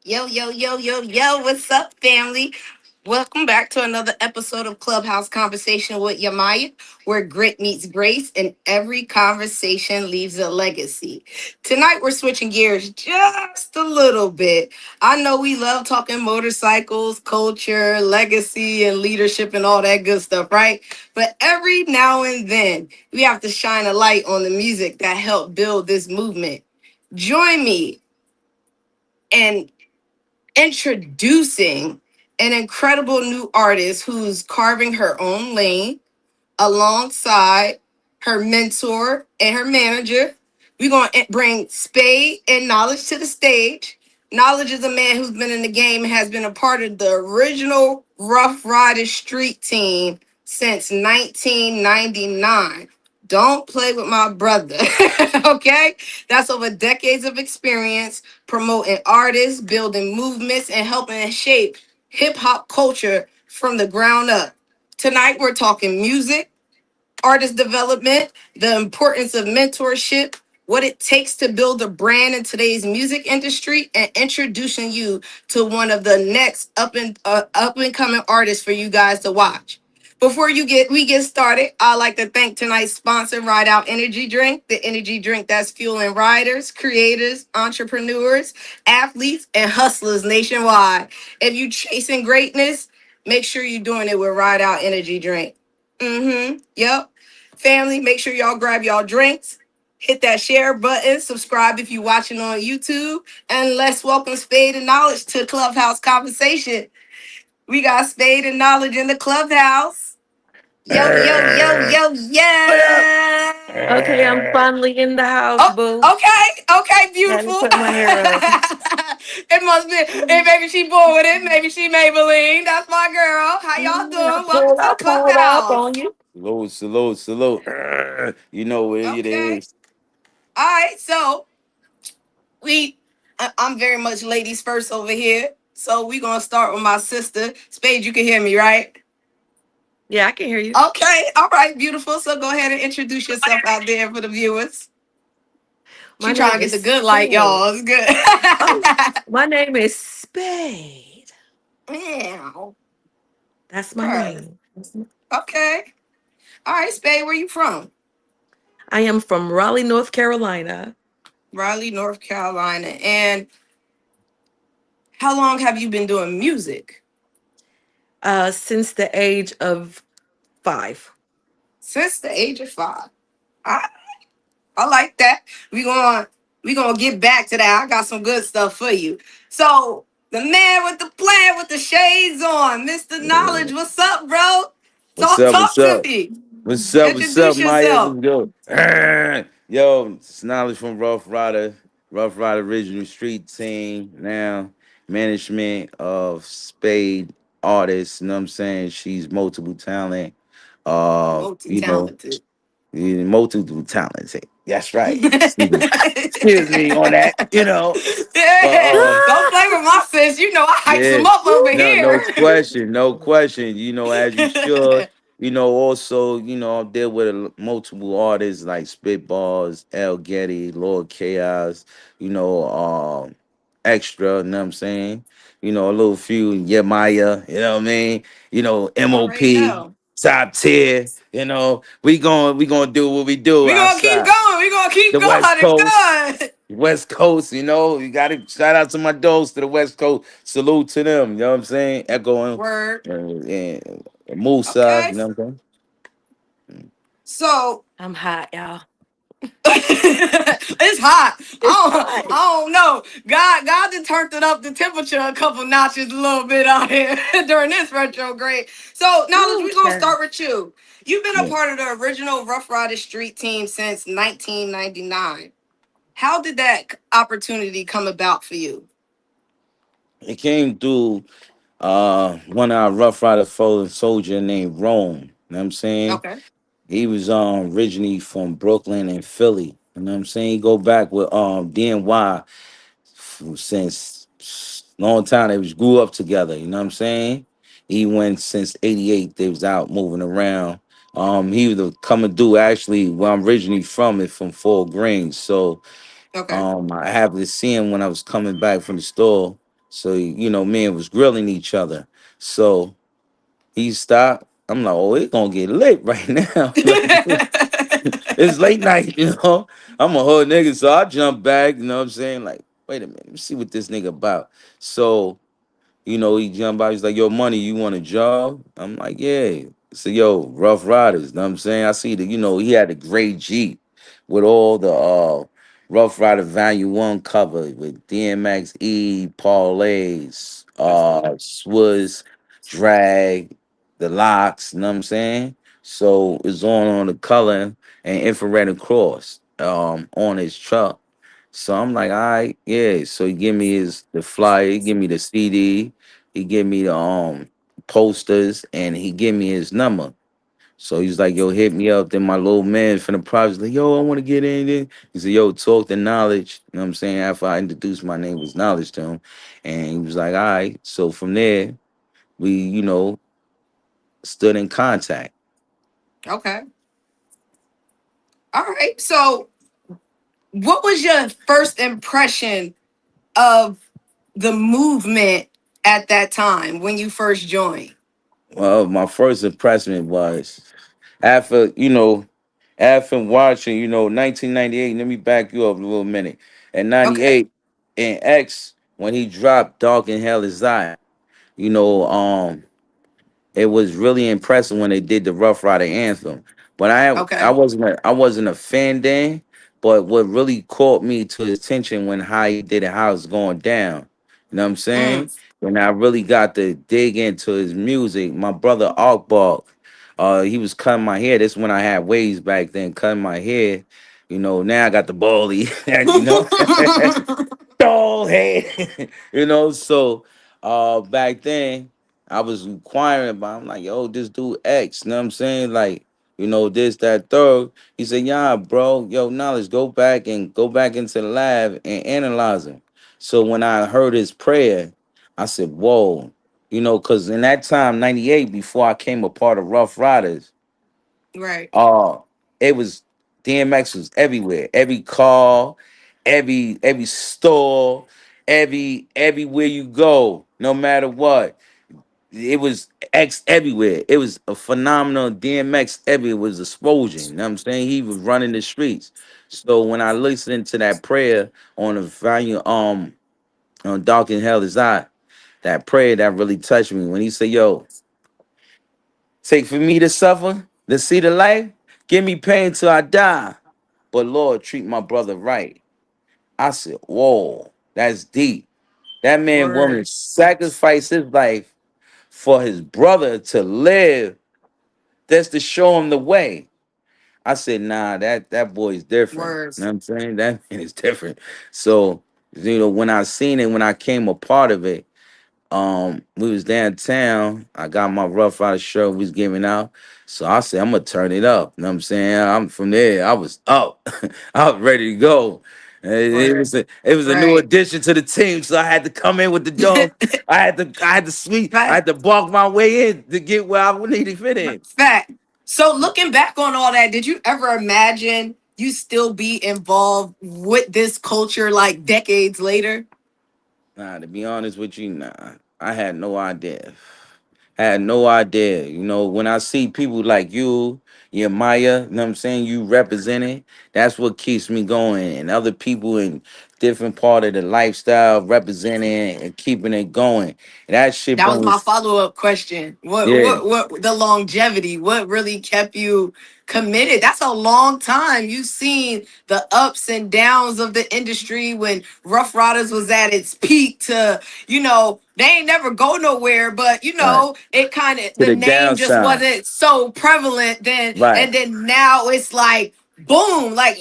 Yo, yo, yo, yo, yo, what's up, family? Welcome back to another episode of Clubhouse Conversation with Yemaya, where grit meets grace and every conversation leaves a legacy. Tonight, we're switching gears just a little bit. I know we love talking motorcycles, culture, legacy, and leadership, and all that good stuff, right? But every now and then, we have to shine a light on the music that helped build this movement. Join me and introducing an incredible new artist who's carving her own lane alongside her mentor and her manager. We're going to bring Spade and Knowledge to the stage. Knowledge is a man who's been in the game and has been a part of the original Ruff Ryders street team since 1999. Don't play with my brother, okay? That's over decades of experience promoting artists, building movements, and helping shape hip hop culture from the ground up. Tonight, we're talking music, artist development, the importance of mentorship, what it takes to build a brand in today's music industry, and introducing you to one of the next up and coming artists for you guys to watch. Before we get started, I'd like to thank tonight's sponsor, Ride Out Energy Drink, the energy drink that's fueling riders, creators, entrepreneurs, athletes, and hustlers nationwide. If you chasing greatness, make sure you're doing it with Ride Out Energy Drink. Yep. Family, make sure y'all grab y'all drinks. Hit that share button. Subscribe if you're watching on YouTube. And let's welcome Spade and Knowledge to Clubhouse Conversation. We got Spade and Knowledge in the Clubhouse. Yo, yo, yo, yo, What up? yeah. Okay, I'm finally in the house, Oh, boo. okay. Okay, Had to beautiful. put my hair up. It must be. And maybe she born with it. Maybe she Maybelline. That's my girl. How y'all I doing? Welcome to the pulled up Clubhouse. on you. Salute, salute, salute. You know what it Okay. is. All right. So I'm very much ladies first over here. So we're gonna start with my sister. Spade, you can hear me, right? Yeah, I can hear you. Okay, all right, beautiful. So go ahead and introduce yourself out there for the viewers. My She trying name to get is the good light, Spade. y'all. It's good. Oh, my name is Spade. Meow. That's my Purr. name. Okay. All right, Spade, where you from? I am from Raleigh, North Carolina. Raleigh, North Carolina. And how long have you been doing music? Since the age of 5. Since the age of 5. I like that. We gonna get back to that. I got some good stuff for you. So the man with the plan with the shades on, Mr. Knowledge. What's up, bro? What's Talk up? What's talk to up? me. What's up? What's up, Introduce Maya? yourself. Let's go. Yo, it's knowledge from Rough Rider Original Street Team. Now, management of Spade artists. You know what I'm saying? She's multiple talent. You know, Multi-talented. multiple talented. That's right. Excuse me on that. Yeah. But Don't play with my sis. You know I hype yeah, some up over no, no here. question, no question. As you should. Also, I deal with multiple artists like Spitballs, El Getty, Lord Chaos. Extra. You know what I'm saying? A little few Yemaya. You know what I mean? You already MOP, know. top tier. We gonna do what we do We gonna keep outside. going. We gonna keep The going. West It's Coast. good. West Coast, you got to shout out to my dogs to the West Coast. Salute to them, you know what I'm saying? Echoing Word. and Musa, Okay. you know what I'm saying? So I'm hot, y'all. it's hot. It's hot. I don't know. God just turned it up the temperature a couple notches a little bit out here during this retrograde. So knowledge, Ooh, we're gonna child. start with you. You've been a Yeah. part of the original Rough Rider Street team since 1999. How did that opportunity come about for you? It came through one of our Rough Rider fallen soldier named Rome. You know what I'm saying? Okay. He was originally from Brooklyn and Philly. You know what I'm saying? He go back with DNY since long time. They was grew up together. You know what I'm saying? He went since '88. They was out moving around. He was a coming through actually where I'm originally from, it from Fort Greens. So Okay. I happened to see him when I was coming back from the store. So men was grilling each other. So he stopped. I'm like, oh, it's gonna get lit right now. Like, it's late night, I'm a whole nigga, so I jump back, you know what I'm saying? Like, wait a minute, let me see what this nigga about. So he jumped out. He's like, yo, money, you want a job? I'm like, yeah. So, yo, Ruff Ryders. Know what I'm saying? I see that, he had a gray Jeep with all the Ruff Ryder Value 1 cover with DMX, Parlays, That's dope. Swizz, Drag, the locks, know what I'm saying? So it's on the color and infrared and cross on his truck. So I'm like, all right, yeah. So he give me the flyer, he give me the CD, he give me the posters, and he give me his number. So he's like, yo, hit me up. Then my little man from the project like, yo, I want to get in there. He said, yo, talk to Knowledge. You know what I'm saying? After I introduced my name was Knowledge to him. And he was like, all right. So from there, we, stood in contact. Okay. All right. So, what was your first impression of the movement at that time when you first joined? Well, my first impression was after, after watching, 1998, let me back you up a little minute. At Okay. 98, in X, when he dropped Dark in Hell is I, you know, um, it was really impressive when they did the Rough Rider anthem. But I Okay. wasn't a fan then. But what really caught me to his attention when how he did it, how it's going down. You know what I'm Mm. saying? When I really got to dig into his music, my brother Arkbark, he was cutting my hair. This when I had waves back then, cutting my hair. Now I got the bally, tall head. So back then I was inquiring about. I'm like, yo, this dude X, you know what I'm saying? Like, this, that, third. He said, yeah, bro, yo, Knowledge, go back into the lab and analyze him. So when I heard his prayer, I said, whoa, because in that time, 98, before I came a part of Rough Riders, Right. uh, it was DMX was everywhere. Every car, every store, everywhere you go, no matter what. It was X everywhere. It was a phenomenal DMX everywhere. It was explosion. You know what I'm saying? He was running the streets. So when I listened to that prayer on the volume on Dark in Hell is I, that prayer that really touched me when he said, yo, take for me to suffer, to see the light, give me pain till I die. But Lord, treat my brother right. I said, whoa, that's deep. That man Word. woman sacrificed his life for his brother to live. That's to show him the way. I said, nah, that boy is different. You know Words. what I'm saying? That man is different. So, when I seen it, when I came a part of it, we was downtown. I got my Rough Rider shirt we was giving out. So I said, I'm gonna turn it up. You know what I'm saying? I'm from there. I was up. I was ready to go. And Word. it was a new Right. addition to the team. So I had to come in with the dog. I Fact. had to bark my way in to get where I needed to fit in. Fact. So, looking back on all that, did you ever imagine you still be involved with this culture like decades later? Nah, to be honest with you, nah. I had no idea. Had no idea. When I see people like you, Yemaya, you know what I'm saying, you representing, that's what keeps me going. And other people in different part of the lifestyle representing and keeping it going. That shit That was my brings, follow-up question. yeah, What the longevity? What really kept you committed? That's a long time. You've seen the ups and downs of the industry when Rough Riders was at its peak to, they ain't never go nowhere, but right. it kind of To the the name just downside. wasn't so prevalent then, Right. and then now it's like boom, like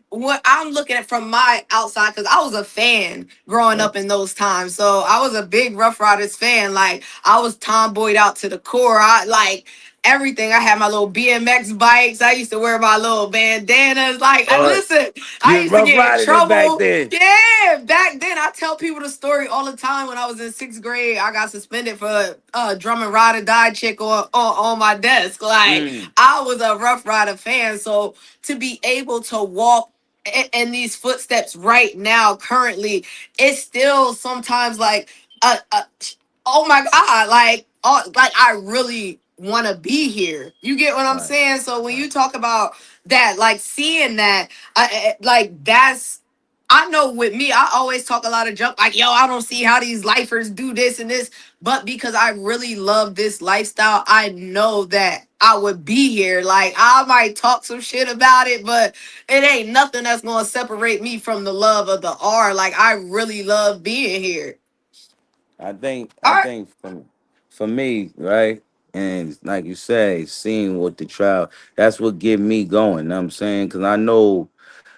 what I'm looking at from my outside, because I was a fan growing Right. up in those times, so I was a big Rough Riders fan. Like, I was tomboyed out to the core. I like everything. I had my little BMX bikes. I used to wear my little bandanas. Like, I Uh, listen, I you used to rough get in riding it back trouble. then. Yeah, back then I tell people the story all the time. When I was in sixth grade, I got suspended for drumming ride or die chick on my desk. Like, Mm. I was a Rough Rider fan. So to be able to walk in these footsteps right now, currently, it's still sometimes like uh, oh my god, like, oh, like I really want to be here. You get what I'm Right, saying? So when right. you talk about that, like seeing that, like that's. I know with me, I always talk a lot of junk, like, yo, I don't see how these lifers do this and this, but because I really love this lifestyle, I know that I would be here. Like, I might talk some shit about it, but it ain't nothing that's gonna separate me from the love of the art. Like, I really love being here. I All right. think for me, right, and like you say, seeing what the trial, that's what get me going. Know what I'm saying, because I know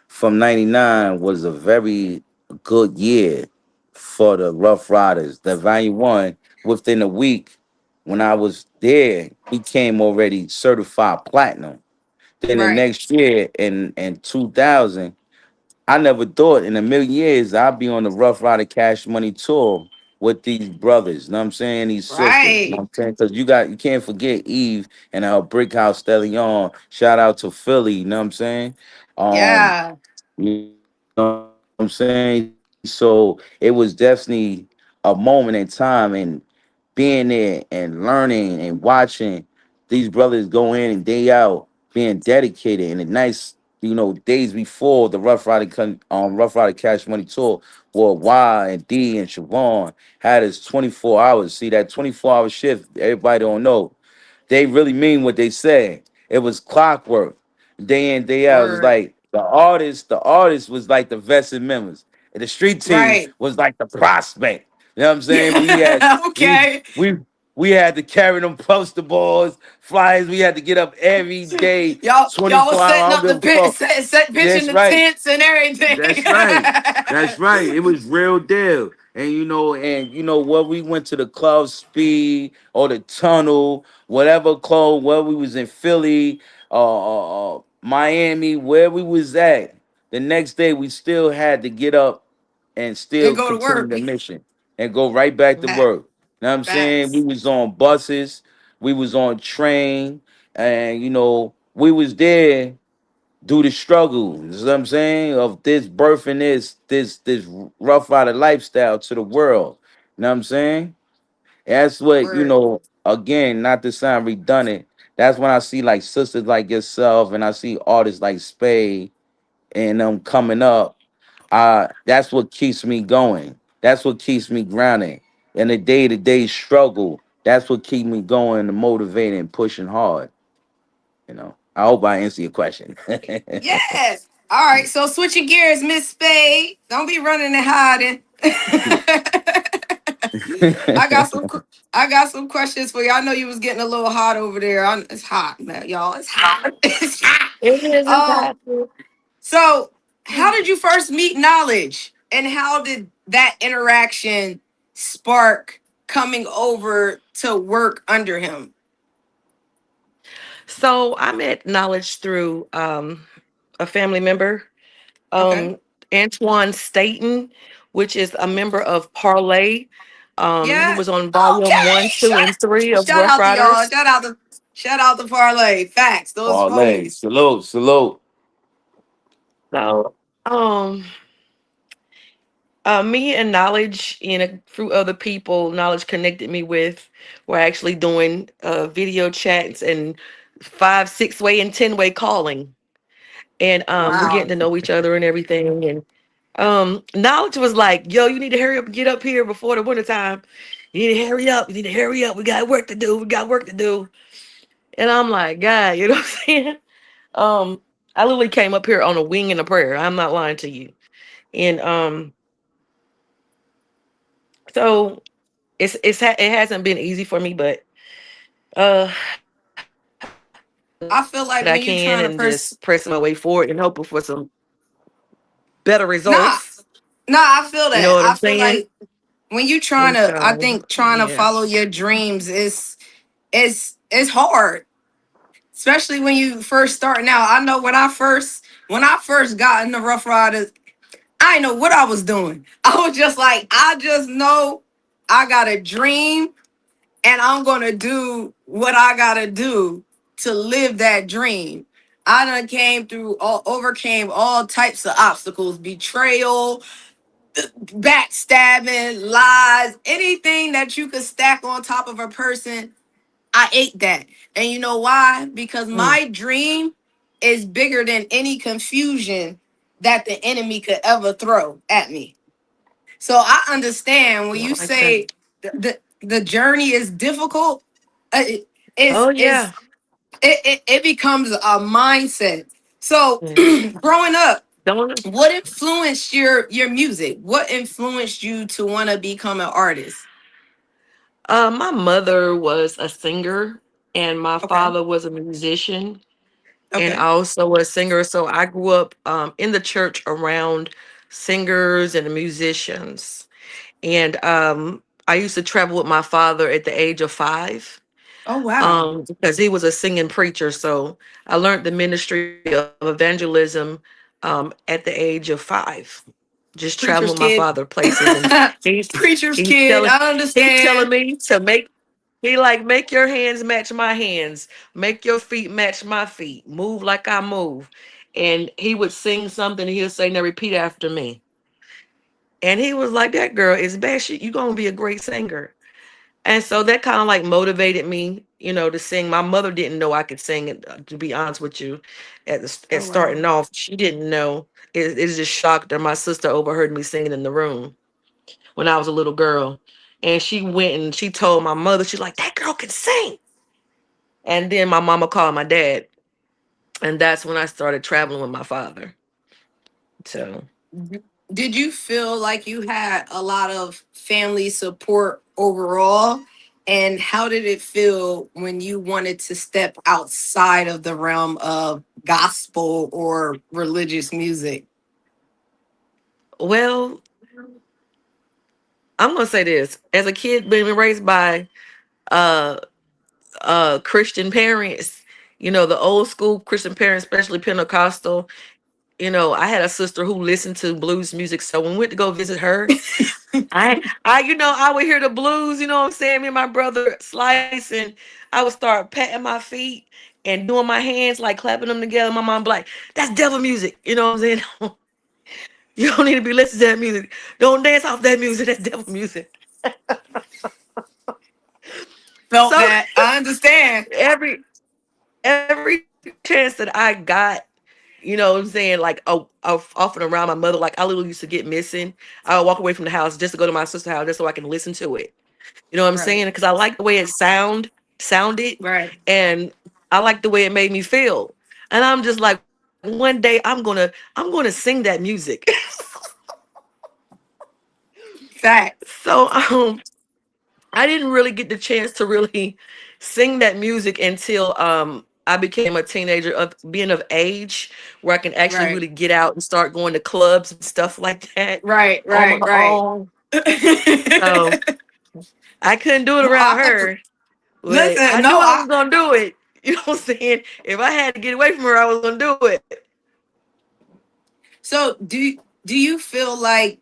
from '99 was a very good year for the Rough Riders. The Volume One, within a week, when I was there, he came already certified platinum. Then the Right. next year in 2000, I never thought in a million years I'd be on the Rough Rider Cash Money tour with these brothers. Know what I'm saying? These sisters. Know what Right. I'm saying? Because you can't forget Eve and our Brick House Stellion. Shout out to Philly. You know what I'm saying? Um, Yeah. you know what I'm saying? So it was definitely a moment in time, and being there and learning and watching these brothers go in and day out, being dedicated, and the nice, days before the Rough Rider Cash Money tour, where Y and D and Siobhan had us 24 hours. See that 24-hour shift, everybody don't know. They really mean what they say. It was clockwork, day in, day out. It was Word. like the artist was like the vested members. And the street team Right. was like the prospect. You know what I'm saying? Yeah. We Okay. we we had to carry them poster boards, flyers. We had to get up every day, Y'all was 24 hours. I setting don't up the give a pit, fuck. set pitching That's the right. tents and everything. That's right. That's right. It was real deal. And where we went to the club Speed or the tunnel, whatever club, where we was in Philly, Miami, where we was at. The next day we still had to get up and And still go to continue work. the mission and go right back to Facts. work. You know what I'm saying? We Facts. was on buses, we was on train, and we was there do the struggle, you know what I'm saying, of this birthing this rough rider lifestyle to the world. You know what I'm saying? That's what, Word. again, not to sound redundant. That's when I see like sisters like yourself and I see artists like Spade and them coming up. That's what keeps me going. That's what keeps me grounded. In the day-to-day struggle, that's what keeps me going and motivating and pushing hard. I hope I answer your question. Yeah. All right. So switching gears, Miss Spade. Don't be running and hiding. I got some. I got some questions for you. I know you was getting a little hot over there. It's hot, man, y'all. It's hot. It's hot. It is Um. impactful. So, how did you first meet Knowledge, and how did that interaction spark coming over to work under him? So I met Knowledge through a family member, Okay. um, Antoine Staten, which is a member of Parlay. He Yeah. was on volume Okay. one, two, and three of Shout Rough out to y'all. Riders. Shout out to Parlay. Facts. Those Parlay. homies. Salute, salute. So me and Knowledge, through other people, Knowledge connected me with, we're actually doing video chats and 5, 6 way and 10-way calling. And we're getting Wow. to know each other and everything. And Knowledge was like, yo, you need to hurry up and get up here before the wintertime. You need to hurry up. You need to hurry up. We got work to do. We got work to do. And I'm like, God, you know what I'm saying? Um, I literally came up here on a wing and a prayer. I'm not lying to you. And so it hasn't been easy for me, but I do what I can and I just feel like pressing when my you way trying to forward and hoping for some better results. nah, nah, I feel You know that. what I'm I feel saying? like when you trying And to, I so, think trying to yeah. follow your dreams is hard, especially when you first starting out. I know when I first got in the Rough Riders, I didn't know what I was doing. I was just like, I just know I got a dream and I'm gonna do what I gotta do to live that dream. I done came through all overcame all types of obstacles, betrayal, backstabbing, lies, anything that you could stack on top of a person. I ate that. And you know why? Because Mm. my dream is bigger than any confusion that the enemy could ever throw at me. So I understand when I you like that. say the journey is difficult. It Oh is yeah. it becomes a mindset. So Yeah. growing up, Don't what influenced your music? What influenced you to want to become an artist? my mother was a singer and my Okay. father was a musician and Okay. also a singer. So I grew up in the church around singers and musicians. And I used to travel with my father at the age of 5 Oh wow. because he was a singing preacher. So I learned the ministry of evangelism at the age of 5. Just traveling with Preacher's my kid. father places, and Preacher's he's kid. telling I he's telling understand. me to make your hands match my hands, make your feet match my feet, move like I move. And he would sing something, and he'll say, "Now repeat after me." And he was like, "That girl is bad. You gonna be a great singer." And so that kind of like motivated me, to sing. My mother didn't know I could sing. To be honest with you, at Oh wow. starting off, she didn't know. It just shocked her. My sister overheard me singing in the room when I was a little girl, and she went and she told my mother. She's like, "That girl can sing." And then my mama called my dad, and that's when I started traveling with my father. So, Did you feel like you had a lot of family support overall? And how did it feel when you wanted to step outside of the realm of gospel or religious music? well, I'm gonna say this: as a kid, being raised by uh Christian parents, the old school Christian parents, especially Pentecostal. I had a sister who listened to blues music. So when we went to go visit her, I would hear the blues, what I'm saying? Me and my brother slicing, I would start patting my feet and doing my hands, like clapping them together. My mom be like, "That's devil music." You know what I'm saying? You don't need to be listening to that music. Don't dance off that music. That's devil music. Felt So that. I understand. every every chance that I got, what I'm saying, like off and around my mother, like I literally used to get missing. I would walk away from the house just to go to my sister's house just so I can listen to it. You know what I'm saying? Right. Because I like the way it sounded, Right. and I like the way it made me feel. And I'm just like, one day I'm gonna sing that music. Facts. So I didn't really get the chance to really sing that music until I became a teenager, of being of age where I can actually Right. really get out and start going to clubs and stuff like that Right. on my Right. Right. own. So I couldn't do it No, around I her, but listen. I No, knew I I was gonna do it. You know what I'm saying? If I had to get away from her, I was gonna do it. so do you feel like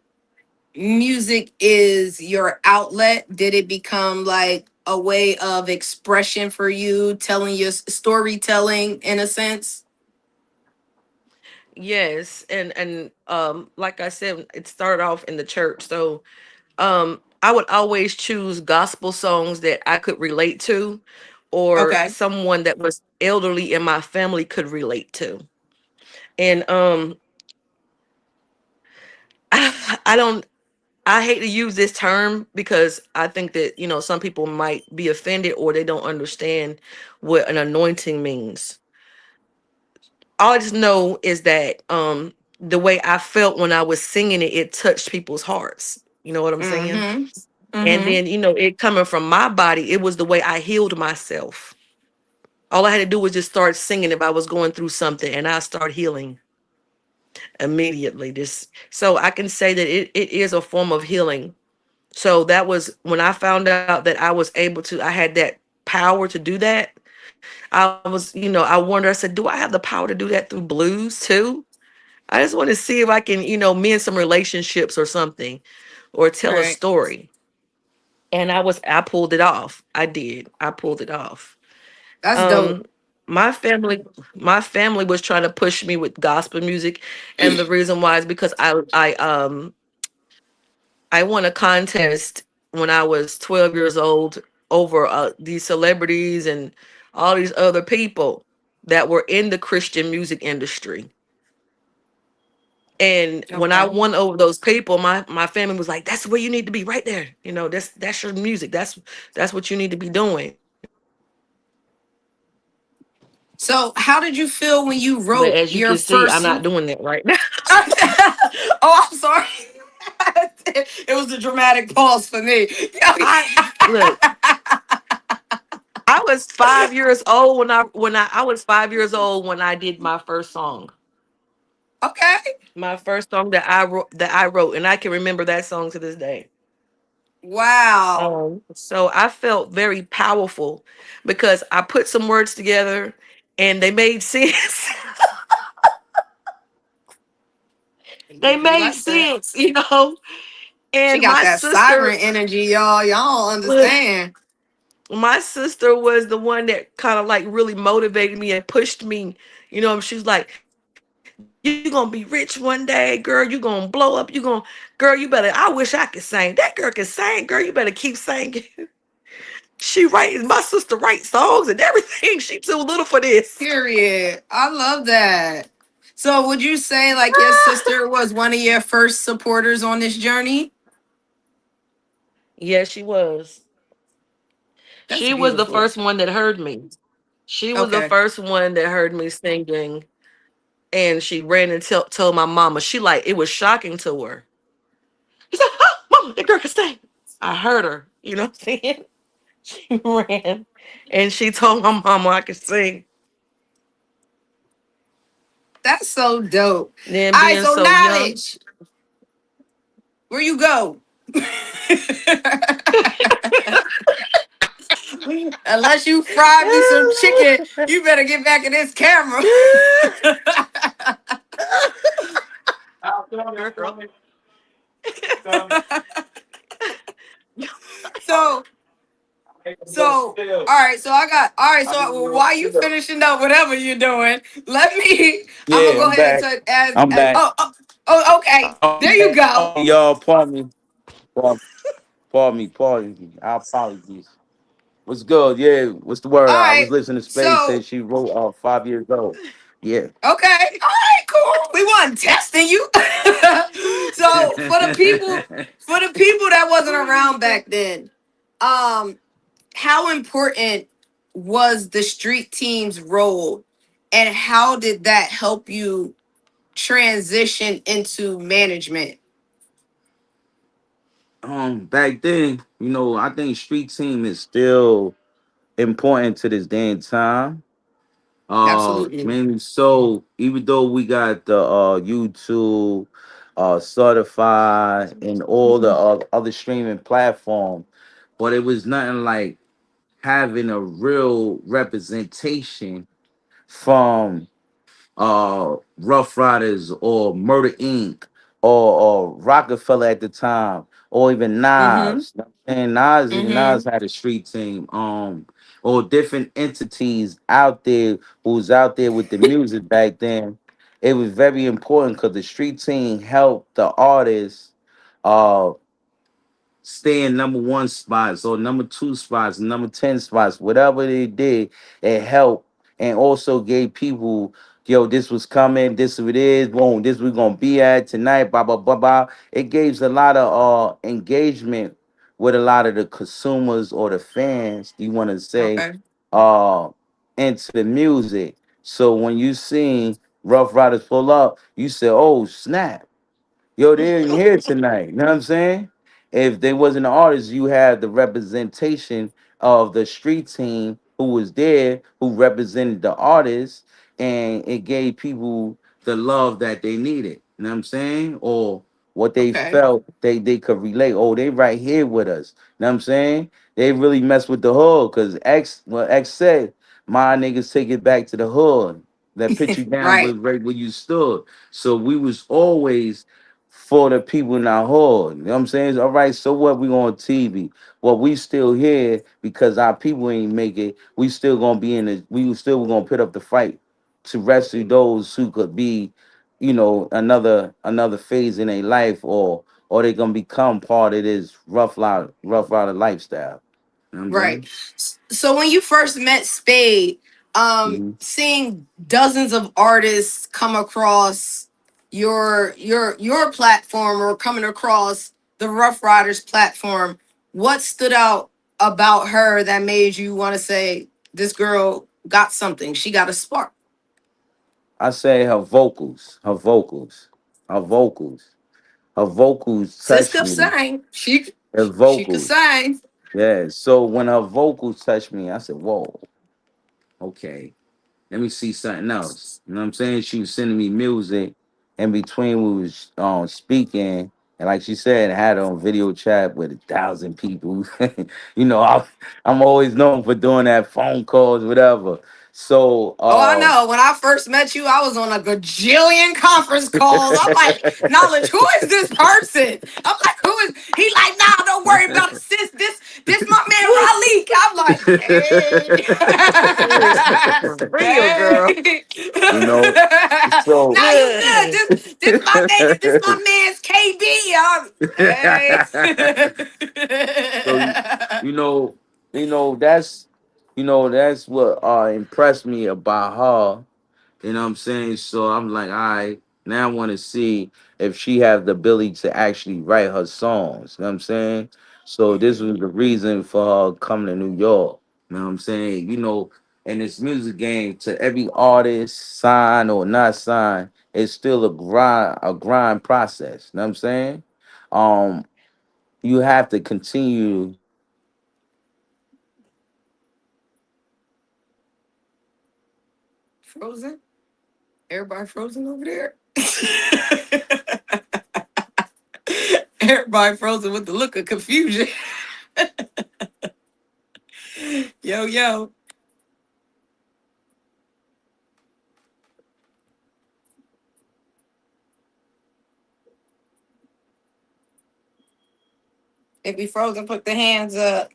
music is your outlet? Did it become like a way of expression for you, telling your storytelling in a sense? Yes, and like I said, it started off in the church. So I would always choose gospel songs that I could relate to, or Okay. someone that was elderly in my family could relate to. And I don't I hate to use this term because I think that, some people might be offended or they don't understand what an anointing means. All I just know is that the way I felt when I was singing it, it touched people's hearts. You know what I'm saying? Mm-hmm. And Mm-hmm. then, it coming from my body, it was the way I healed myself. All I had to do was just start singing if I was going through something, and I start healing immediately. Just so I can say that it is a form of healing. So that was when I found out that I was able to, I had that power to do that. I wonder, I said, do I have the power to do that through blues too? I just want to see if I can, mend some relationships or something, or tell a Right. story. And I pulled it off. I did. I pulled it off. That's dope. Um, my family, my family was trying to push me with gospel music, and the reason why is because I I won a contest when I was 12 years old over these celebrities and all these other people that were in the Christian music industry. And when I Okay. won over those people, my family was like, "That's where you need to be, right there. You know, that's your music. That's what you need to be doing." So, how did you feel when you But wrote as you your can see, I'm first? not doing that right now. Oh, I'm sorry. It was a dramatic pause for me. I look. I was 5 years old when I was 5 years old when I did my first song. Okay. My first song that I wrote, and I can remember that song to this day. Wow. So I felt very powerful because I put some words together and they made sense. You They do made like that. sense, you know. She And got my that sister, siren energy, y'all. Y'all don't look, understand. my sister was the one that kind of like really motivated me and pushed me. You know, she was like, "You gonna be rich one day, girl. You gonna blow up. Girl, you better. I wish I could sing. That girl can sing, girl. You better keep singing." She writing. My sister writes songs and everything. She too little for this. Period. I love that. So, would you say like your sister was one of your first supporters on this journey? Yeah, she was. That's She was the beautiful. first one that heard me. She was the Okay. first one that heard me singing, and she ran and told my mama. She like it was shocking to her. She said, "Oh, mama, that girl can sing." I heard her. You know what I'm saying? She ran, and she told my mama I could sing. That's so dope. Then All right, being so so young, knowledge, where you go? Unless you fry me some chicken, you better get back in this camera. girl. so, so, all right. So I got all right. So while you finishing up whatever you're doing, let me. I'm gonna Yeah, go I'm ahead and back. touch as I'm back. oh okay. There you go. Y'all, pardon me. Pardon, pardon me. Our apologies. What's good? Yeah, what's the All word? I was right. listening to Spade So said she wrote 5 years old. Yeah. okay. All right. Cool. We weren't testing you. So for the people that wasn't around back then, um, how important was the street team's role, and how did that help you transition into management? Back then, I think street team is still important to this day and time. Absolutely. Mainly so, even though we got the YouTube, Spotify, and all the other streaming platform, but it was nothing like having a real representation from Ruff Ryders or Murder Inc. or Rockefeller at the time, or even Mm-hmm. Nas. You know what I'm saying? Nas, even Mm-hmm. Nas had a street team. Or different entities out there who was out there with the music back then. It was very important because the street team helped the artists uh stay in number one spots or number two spots, number 10 spots, whatever they did, it helped and also gave people, yo, this was coming, this is what it is, boom, this we're gonna be at tonight, blah blah blah blah. It gives a lot of engagement with a lot of the consumers or the fans, you wanna say, Okay. uh into the music. So when you see Rough Riders pull up, you say, oh snap. Yo, they ain't here tonight. You know what I'm saying? If they wasn't the artists, you had the representation of the street team who was there, who represented the artists, and it gave people the love that they needed. You know what I'm saying? Or what they Okay. felt they could relate. Oh, they right here with us. You know what I'm saying? They really mess with the hood because X said, my niggas take it back to the hood. That put you down Right. with right where you stood. So we was always for the people in our hood. You know what I'm saying? All right, so what, we on TV? Well, we still here because our people ain't make it. We still gonna be in the we still gonna put up the fight to rescue those who could be, another phase in their life or or they're gonna become part of this rough rider lifestyle. You know what I'm Right. saying? So when you first met Spade, Hmm. seeing dozens of artists come across your platform or coming across the Rough Riders platform, what stood out about her that made you want to say this girl got something? She got a spark. I say her vocals, her vocals Sis touch could me. sing. Her She could vocals, sing. yeah. So when her vocals touch me, I said, "Whoa, okay." Let me see something else. You know what I'm saying? She was sending me music in between we was speaking. And like she said, I had her on video chat with 1,000 people. you know, I'm always known for doing that phone calls, whatever. So Oh, I know. When I first met you, I was on a gajillion conference calls. I'm like, Knowledge, who is this person? I'm like, who is he? Like, nah, don't worry about it, sis. This my man Raleigh. I'm like, hey. For real, girl. Hey. you know, so Now you good. Good. This my name. This my man's KB. I'm, hey. so that's that's what impressed me about her. You know what I'm saying? So I'm like, all right, now I want to see if she have the ability to actually write her songs. You know what I'm saying? So this was the reason for her coming to New York. You know what I'm saying? In this music game, to every artist, sign or not sign, it's still a grind process. You know what I'm saying? Um, you have to continue. Frozen? Everybody frozen over there? Everybody frozen with the look of confusion. Yo, yo. If we frozen, put the hands up.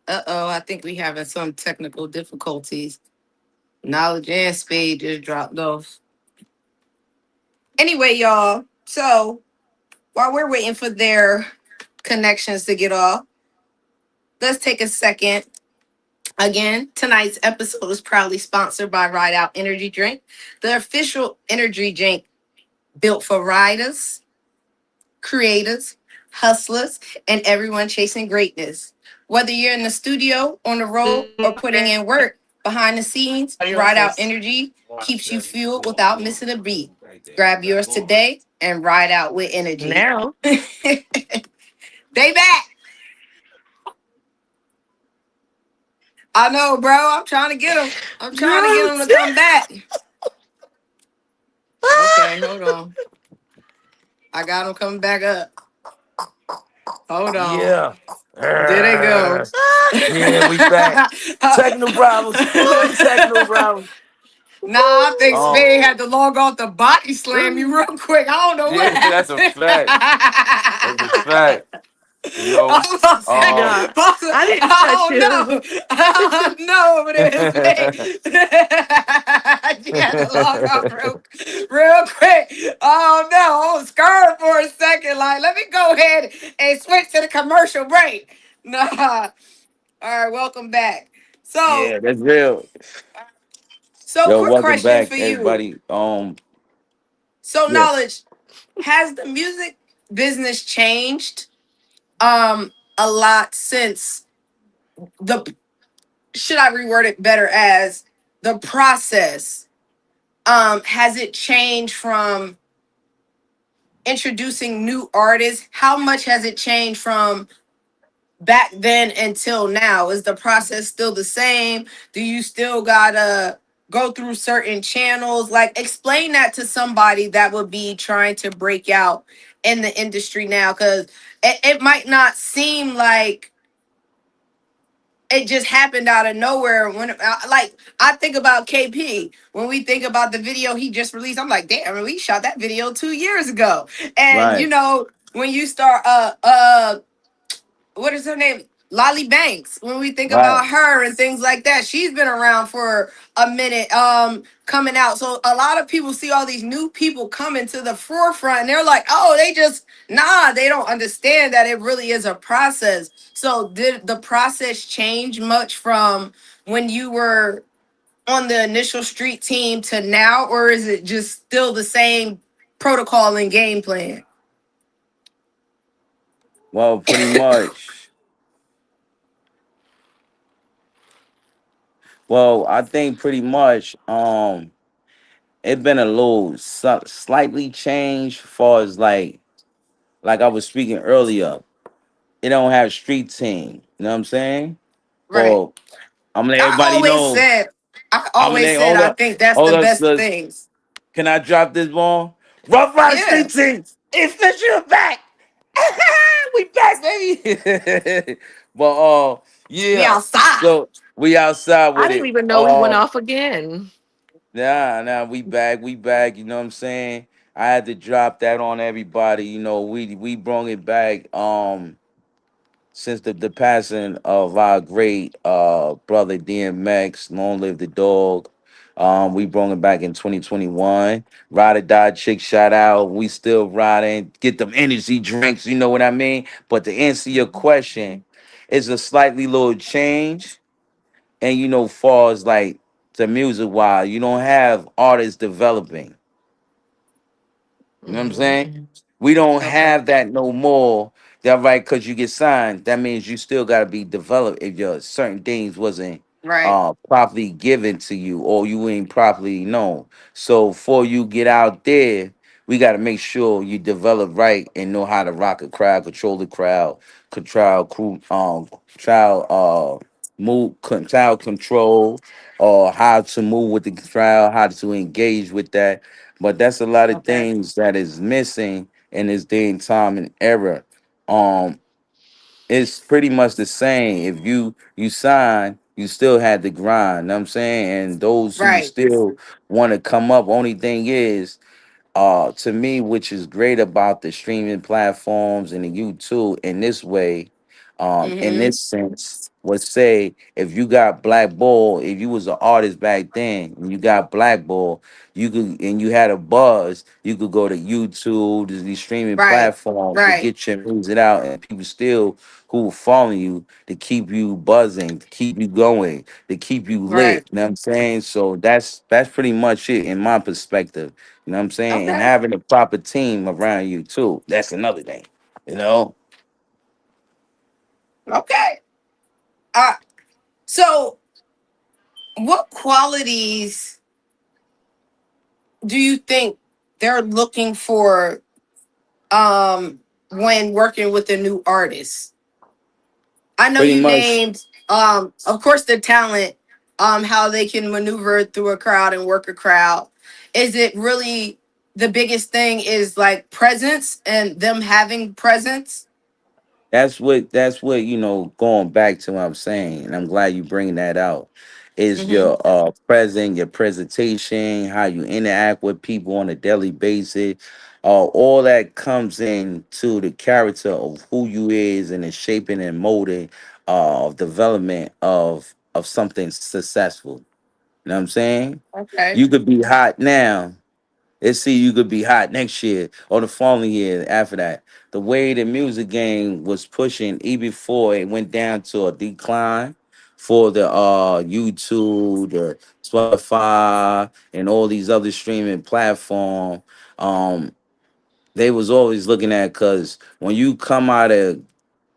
Uh-oh, I think we having some technical difficulties. Knowledge and Spade just dropped off. Anyway, y'all. So while we're waiting for their connections to get off, let's take a second. Again, tonight's episode is proudly sponsored by Ride Out Energy Drink, the official energy drink built for riders, creators, hustlers, and everyone chasing greatness. Whether you're in the studio, on the road, or putting in work behind the scenes, Ride Out Energy keeps you fueled without missing a beat. Grab yours today and ride out with energy. Now. They back. I know, bro. I'm trying to get them. I'm trying to get Girl. them to come back. Okay, hold on. I got them coming back up. Hold on. Yeah. There they go. Yeah, we back. Techno problems. Ooh, techno problems. Nah, I think Um, Spade had to log off the body slam you real quick. I don't know what yeah, that's a happened. fact. That's a fact. You I know, was about to say, um, Nah, I didn't touch I don't know. you. I don't know over there, Spade. She had to log off real quick. Oh no, I was scared for a second. Like, let me go ahead and switch to the commercial break. Nah. All right, welcome back. So, yeah, that's real. Yo, quick welcome question back, for you. everybody. So, Yes, knowledge, has the music business changed a lot since the should I reword it better as the process has it changed from introducing new artists? How much has it changed from back then until now? Is the process still the same? Do you still gotta go through certain channels? Like, explain that to somebody that would be trying to break out in the industry now, because it might not seem like it just happened out of nowhere. When like I think about KP, when we think about the video he just released, I'm like, damn, we shot that video 2 years ago. And right. when you start what is her name? Lolly Banks. When we think Right. about her and things like that, she's been around for a minute, coming out. So a lot of people see all these new people coming to the forefront and they're like, oh, they just they don't understand that it really is a process. So did the process change much from when you were on the initial street team to now, or is it just still the same protocol and game plan? Well, pretty much. Well, I think pretty much. It been a little slightly changed, far as like I was speaking earlier. It don't have street team. You know what I'm saying? Right. For I'm gonna let I everybody always know. said, I I'm gonna always let said, hold I up, think that's hold the up, best sis. things. Can I drop this ball? Rough Rider Yeah. Street Team. It's official back. We back, baby. But We yeah. outside. So we outside I with didn't it. even know he went off again. Nah, we back, you know what I'm saying? I had to drop that on everybody, we brought it back since the passing of our great brother DMX, long live the dog. We brought it back in 2021. Ride or die chick shout out. We still riding, get them energy drinks, you know what I mean? But to answer your question, it's a slightly little change. And far as like the music wise, you don't have artists developing. You know what I'm saying? Hmm. We don't Okay. have that no more. That right, because you get signed, that means you still gotta be developed if your certain things wasn't Right. properly given to you or you ain't properly known. So before you get out there, we gotta make sure you develop right and know how to rock a crowd, control the crowd, control crew trial child control or how to move with the crowd, how to engage with that, but that's a lot of Okay. things that is missing in this day and time and era. Um, it's pretty much the same. If you sign, you still had to grind. Know what I'm saying, and those who Right. still want to come up, only thing is to me, which is great about the streaming platforms and the YouTube in this way, in Mm-hmm. this sense, would say if you got blackball, if you was an artist back then and you got blackball, you could and you had a buzz, you could go to YouTube, to these streaming Right. platforms to Right. get your music out, and people still who will follow you to keep you buzzing, to keep you going, to keep you lit. Right. You know what I'm saying? So that's pretty much it in my perspective. You know what I'm saying? And Okay. having a proper team around you too. That's another thing. You know? Okay. Uh, so what qualities do you think they're looking for when working with a new artist? I know Pretty you much named of course the talent, how they can maneuver through a crowd and work a crowd. Is it really the biggest thing is like presence and them having presence? that's what going back to what I'm saying, and I'm glad you bring that out. Is Mm-hmm. your present, your presentation, how you interact with people on a daily basis. All that comes into the character of who you is and the shaping and molding of development of something successful. You know what I'm saying? Okay. You could be hot now. Let's see, you could be hot next year or the following year after that. The way the music game was pushing, even before it went down to a decline for the YouTube, the Spotify, and all these other streaming platforms, um, they was always looking at because when you come out of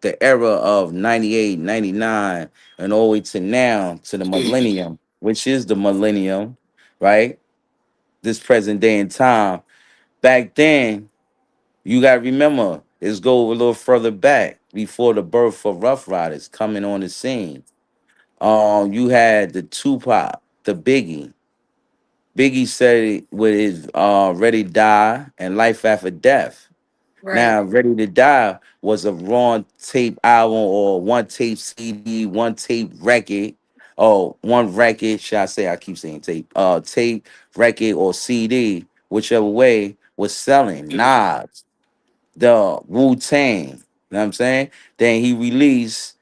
the era of 98, 99, and all the way to now to the millennium, which is the millennium, right? This present day and time. Back then, you gotta remember, let's go a little further back before the birth of Ruff Ryders coming on the scene. You had the Tupac, the Biggie. Biggie said it with his Ready to Die and Life After Death. Right. Now, Ready to Die was a raw tape album or one tape CD, one tape record, or one record, should I say, I keep saying tape, record, or CD, whichever way was selling. Nas, the Wu Tang. You know what I'm saying? Then he released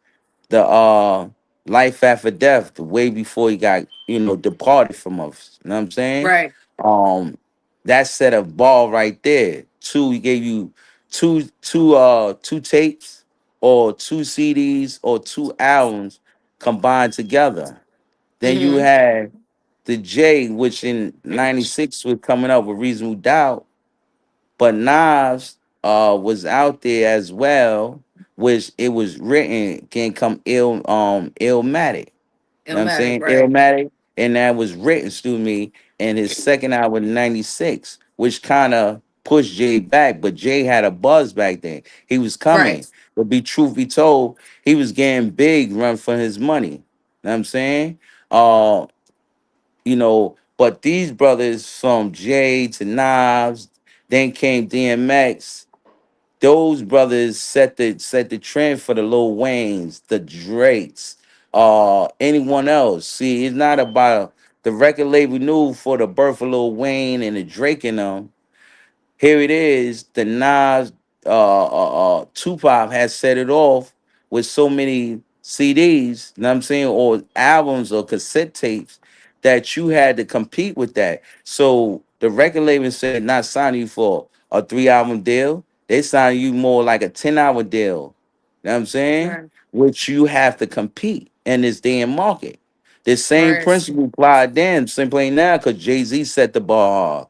the Life After Death the way before he got, departed from us. You know what I'm saying? Right. Um that set a ball right there. Two, he gave you two tapes or two CDs or two albums combined together. Then you Mm-hmm. had the J, which in '96 was coming up with Reasonable Doubt, but Nas was out there as well, which it was written can come Illmatic. You know what I'm Illmatic. saying? Right. Illmatic. And that was written, excuse me, in his second album in '96, which kind of pushed Jay back, but Jay had a buzz back then. He was Right. coming. But be truth be told, he was getting big run for his money. You know what I'm saying? Uh, but these brothers from Jay to Nas, then came DMX. Those brothers set the trend for the Lil Waynes, the Drakes, anyone else. See, it's not about the record label knew for the birth of Lil Wayne and the Drake and them. Here it is. The Nas, Tupac has set it off with so many CDs, you know what I'm saying, or albums or cassette tapes that you had to compete with that. So the record label said not signing you for a 3 album deal. They sign you more like a 10 hour deal. You know what I'm saying? Right. Which you have to compete in this damn market. The same Right. principle applied then, simply now, because Jay-Z set the bar hard.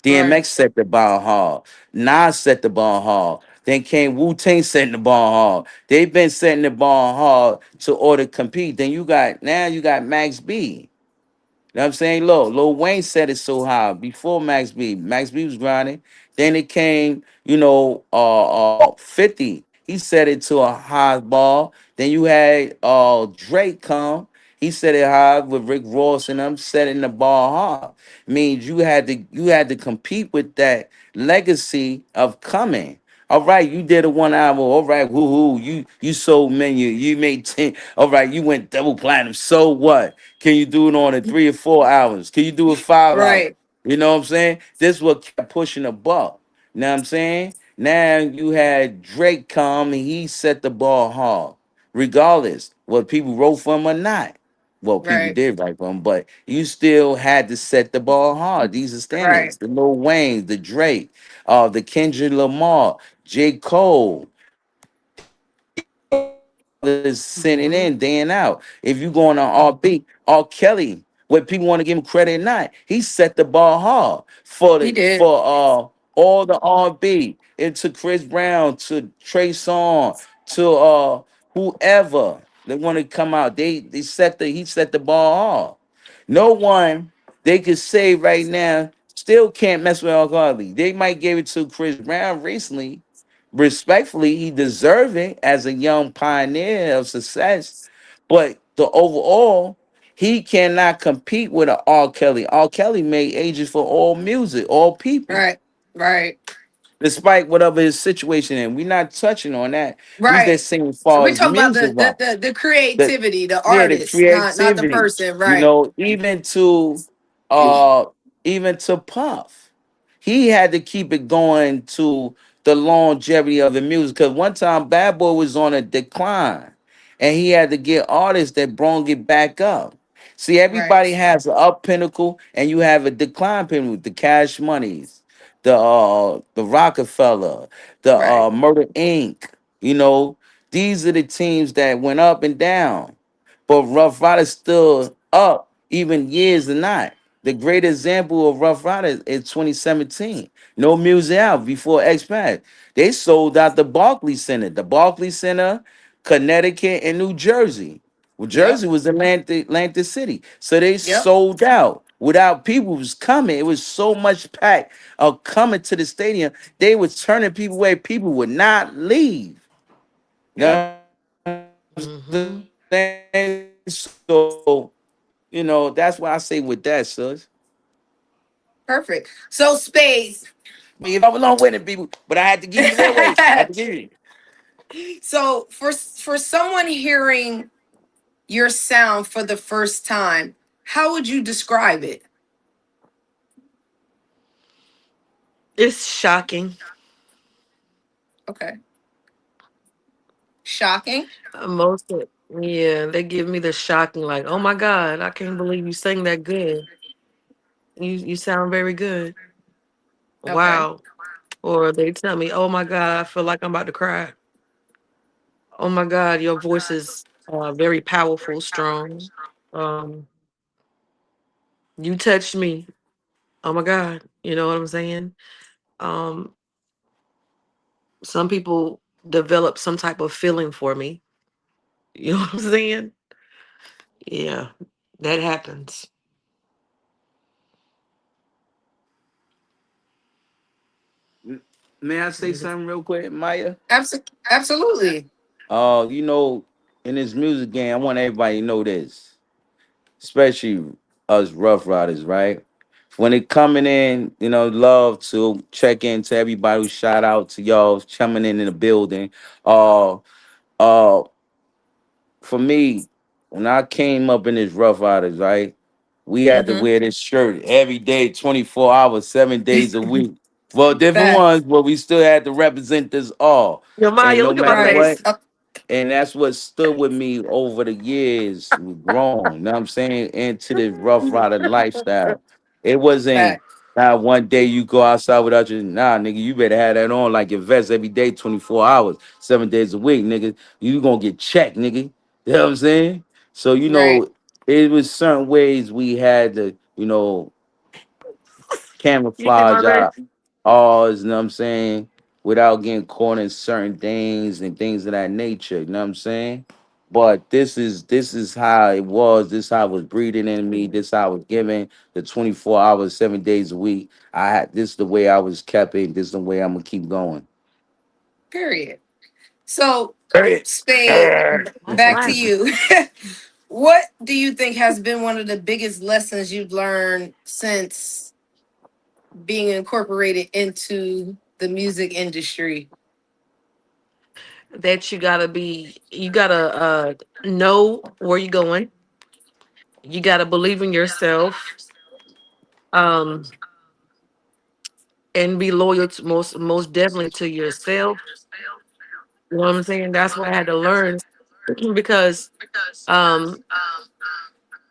Right. DMX set the bar hard. Nas set the bar hard. Then came Wu Tang setting the bar hard. They've been setting the bar hard to order compete. Then you got Max B. You know what I'm saying? Look, Lil Wayne said it so high before Max B. Max B was grinding. Then it came, 50. He set it to a high ball. Then you had Drake come. He set it high with Rick Ross and them setting the ball hard. Means you had to compete with that legacy of coming. All right, you did a 1 hour. All right, woohoo. You sold menu. You made 10. All right, you went double platinum. So what? Can you do it on a 3 or 4 hours? Can you do it 5 hours? Right. You know what I'm saying? This is what kept pushing the buck. You know what I'm saying? Now you had Drake come and he set the ball hard. Regardless what people wrote for him or not. Well, people Right. did write for him, but you still had to set the ball hard. These are Right. standards. The Lil Wayne, the Drake, the Kendrick Lamar, J. Cole. These brothers sending in day and out. If you going on R&B, R. Kelly, where people want to give him credit or not, he set the ball hard He did. all the R&B. It to Chris Brown, to Trey Songz, to whoever they want to come out. They set the he set the ball hard. No one they could say right now still can't mess with Al Harley. They might give it to Chris Brown recently. Respectfully, he deserved it as a young pioneer of success. But the overall, he cannot compete with a R. Kelly. R. Kelly made ages for all music, all people, Right. Right. despite whatever his situation. And we're not touching on that. We Right. just saying as far We as talk about music the wise, the the creativity, the the artist, not the creativity, person. Right. uh even to Puff. He had to keep it going to the longevity of the music. Cause one time Bad Boy was on a decline and he had to get artists that brought it back up. See, Right. everybody has an up pinnacle and you have a decline pinnacle, the Cash Monies, the Rockefeller, the Right. Murder Inc. You know, these are the teams that went up and down. But Ruff Ryders still up even years or not. The great example of Ruff Ryders is 2017. No music out before X Pac. They sold out the Barclays Center. The Barclays Center, Connecticut, and New Jersey. Well, Yep. Jersey was Atlantic City. So they Yep. sold out without people was coming. It was so much packed of coming to the stadium. They was turning people away. People would not leave. You know Yep. what I'm saying? So, Mm-hmm. that's why I say with that, sis. Perfect. So Spades. I mean, if I was long winning people, but I had to give you the airways. I had to give you. So for someone hearing your sound for the first time, how would you describe it? It's shocking. Okay. Shocking. Most of, yeah, they give me the shocking like, oh my God, I can't believe you sang that good. You sound very good. Okay. Wow. Or they tell me, oh my God, I feel like I'm about to cry. Oh my God, your voice is very powerful, strong. Um, you touched me. Oh my God. You know what I'm saying? Um, some people develop some type of feeling for me. You know what I'm saying? Yeah, that happens. May I say something real quick, Maya? Absolutely. You know, in this music game, I want everybody to know this, especially us Rough Riders, right? When it coming in, love to check in to everybody. Shout out to y'all coming in the building. Uh, uh, for me, when I came up in this Rough Riders, right, we had to Mm-hmm. wear this shirt every day, 24 hours, 7 days a week. Well, different ones, Facts. but we still had to represent this all. And Yemaya, no look at my matter Right. what, face. and that's what stood with me over the years. We've grown, you know what I'm saying, into this rough rider lifestyle. It wasn't Facts. now one day you go outside without your nigga, you better have that on like your vest every day, 24 hours, 7 days a week, nigga. You gonna get checked, nigga. You know what I'm saying? So, Right. it was certain ways we had to, You see my camouflage face? ours, you know what I'm saying, without getting caught in certain things and things of that nature, you know what I'm saying? But this is how it was, this how it was breathing in me, this how I was given the 24 hours, 7 days a week. I had this is the way I was kept in, this is the way I'm gonna keep going. Period. So, Hey, Spade, That's back to right. you. What do you think has been one of the biggest lessons you've learned since being incorporated into the music industry? That you gotta know where you're going. You gotta believe in yourself. Um, and be loyal to most definitely to yourself. You know what I'm saying? That's what I had to learn because um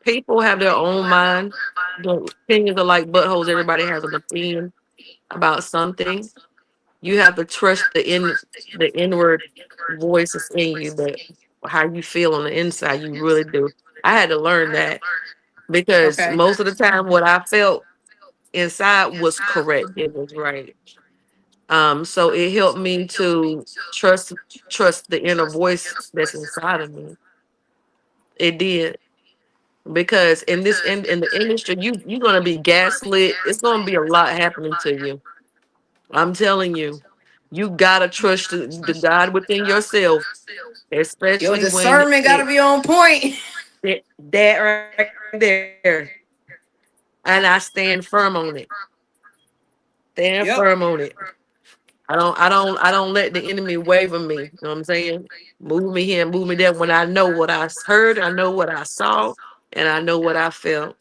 people have their own mind. The opinions are like buttholes. Everybody has an opinion about something. You have to trust the inward voices in you, that how you feel on the inside. You really do. I had to learn that because Okay. most of the time, what I felt inside was correct. It was right. So it helped me to trust the inner voice that's inside of me. It did because in the industry, you're gonna be gaslit. It's gonna be a lot happening to you. I'm telling you, you gotta trust the God within yourself, Your especially when discernment got to be on point. that right there. And I stand firm on it. Stand firm Yep. on it. I don't let the enemy waver me. You know what I'm saying? Move me here, move me there. When I know what heard, I know what I saw, and I know what I felt.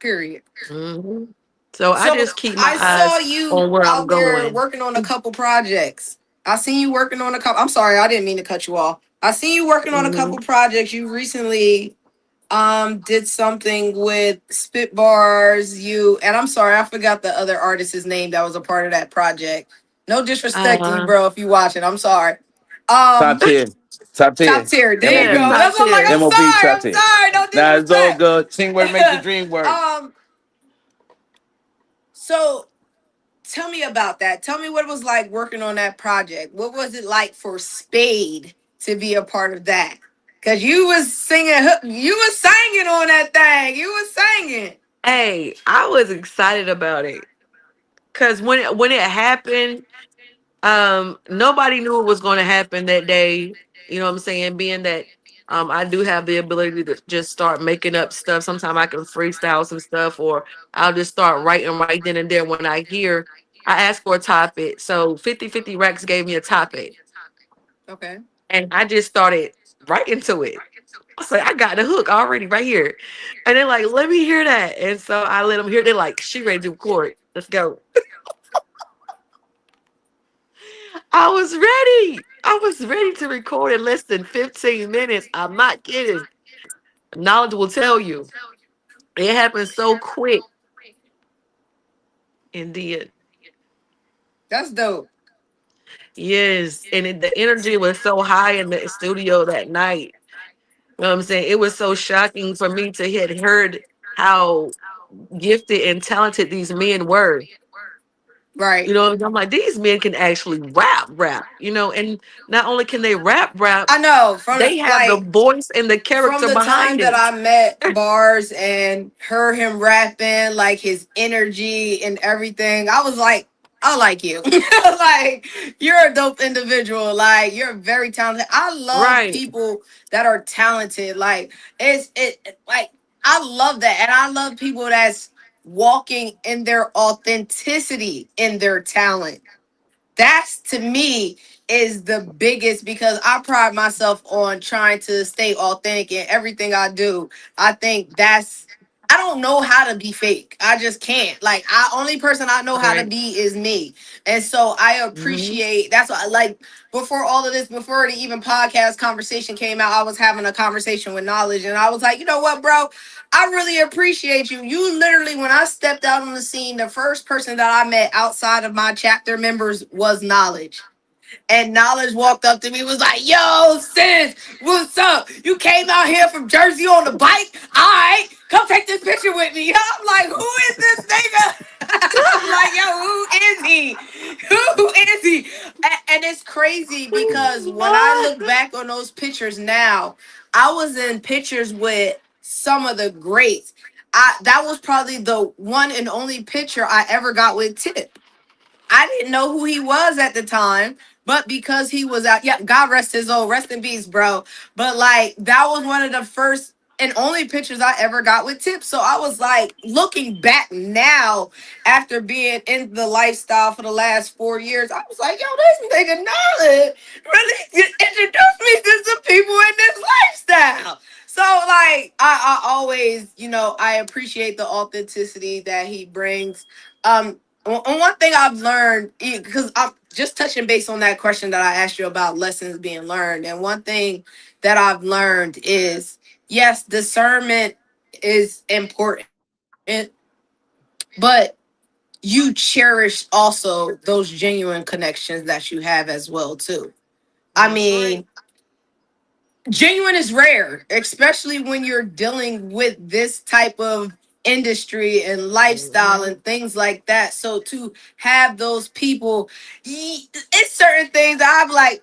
Period. hmm So I So just keep my I saw eyes you on where I'm out there going. working on a couple projects. I seen you working on a couple. I'm sorry, I didn't mean to cut you off. I seen you working on a hmm couple projects. You recently did something with Spit Bars. You and I'm sorry, I forgot the other artist's name that was a part of that project. No disrespect to you, Uh, bro, if you watching. I'm sorry. Um, top tier, top Top tier, tier. There you MOB, yeah, go. top That's what I'm like. tier. I'm MOB sorry. top I'm tier. sorry. No Now it's all disrespect. good, teamwork make the dream work. um. So tell me about that. Tell me what it was like working on that project. What was it like for Spade to be a part of that? Cause you was singing, you was singing on that thing. You was singing. Hey, I was excited about it because when it happened, nobody knew it was going to happen that day. You know what I'm saying? Being that I do have the ability to just start making up stuff. Sometimes I can freestyle some stuff, or I'll just start writing right then and there when I hear. I asked for a topic, so 50/50 Rex gave me a topic, Okay. and I just started writing to it. I was like, I got the hook already right here, and they're like, "Let me hear that." And so I let them hear. They're like, "She ready to record? Let's go." I was ready. I was ready to record in less than 15 minutes. I'm not kidding. Knowledge will tell you. It happened so quick. Indeed. That's dope. Yes. And the energy was so high in the studio that night. You know what I'm saying? It was so shocking for me to had heard how gifted and talented these men were. Right. You know, I'm like, these men can actually rap, and not only can they rap, I know from the they have the like voice and the from character the time behind that it. I met Bars and heard him rapping, like his energy and everything, I was like, I like you. Like you're a dope individual. Like you're very talented. I love Right. people that are talented. Like like I love that. And I love people that's walking in their authenticity in their talent. That's to me is the biggest because I pride myself on trying to stay authentic in everything I do. I think that's I don't know how to be fake. I just can't. Like I only person I know how to Right. be is me. And so I Hmm. appreciate that's what I like before all of this, before the even podcast conversation came out, I was having a conversation with Knowledge and I was like, you know what, bro? I really appreciate you. You literally, when I stepped out on the scene, the first person that I met outside of my chapter members was Knowledge. And Knowledge walked up to me, was like, yo, sis, what's up? You came out here from Jersey on the bike? All right, come take this picture with me. I'm like, who is this nigga? I'm like, yo, who is he? Who is he? And it's crazy because when I look back on those pictures now, I was in pictures with some of the greats. That was probably the one and only picture I ever got with Tip. I didn't know who he was at the time, but because he was out, yeah, God rest his soul, rest in peace, bro. But like that was one of the first and only pictures I ever got with Tip. So I was like looking back now after being in the lifestyle for the last 4 years, I was like, yo, this nigga Knowledge really introduced me to some people in this lifestyle. So like I always, I appreciate the authenticity that he brings. And one thing I've learned, because I'm just touching base on that question that I asked you about lessons being learned, and one thing that I've learned is yes, discernment is important, but you cherish also those genuine connections that you have as well too. I That's mean, right. genuine is rare, especially when you're dealing with this type of industry and lifestyle Mhm. and things like that. So to have those people, it's certain things that I'm like,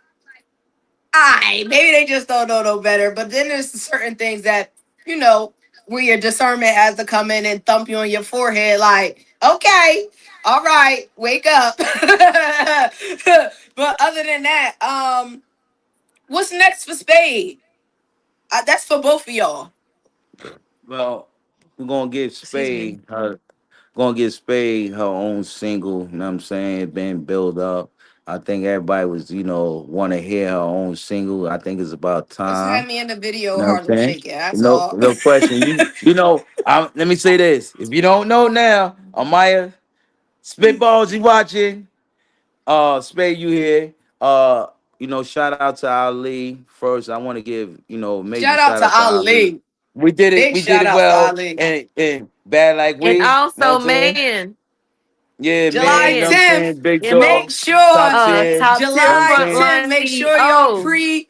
I maybe they just don't know no better. But then there's certain things that you know where your discernment has to come in and thump you on your forehead, like, okay, all right, wake up. But other than that, what's next for Spade? That's for both of y'all. Well, we're gonna give Excuse me. Spade her own single, you know what I'm saying? It been built up. I think everybody was, wanna hear her own single. I think it's about Just time. have me in the You video know what I'm Harlem saying? Shake it. That's No, all. no question. Let me say this. If you don't know now, Amaya, Spitballs, you watching? Spade, you here? Shout out to Ali. First, I want to give, major Shout out shout to out to Ali. Ali. We did it, Big we did shout it out to well, Ali. and bad like And we, you know what I'm also, saying? man, Yeah, man, you July know what I'm man, 10th. saying? Big you know, Make dog, sure top tier, top you tier know what I'm July saying? 10th. frontline Make sure y'all CEO,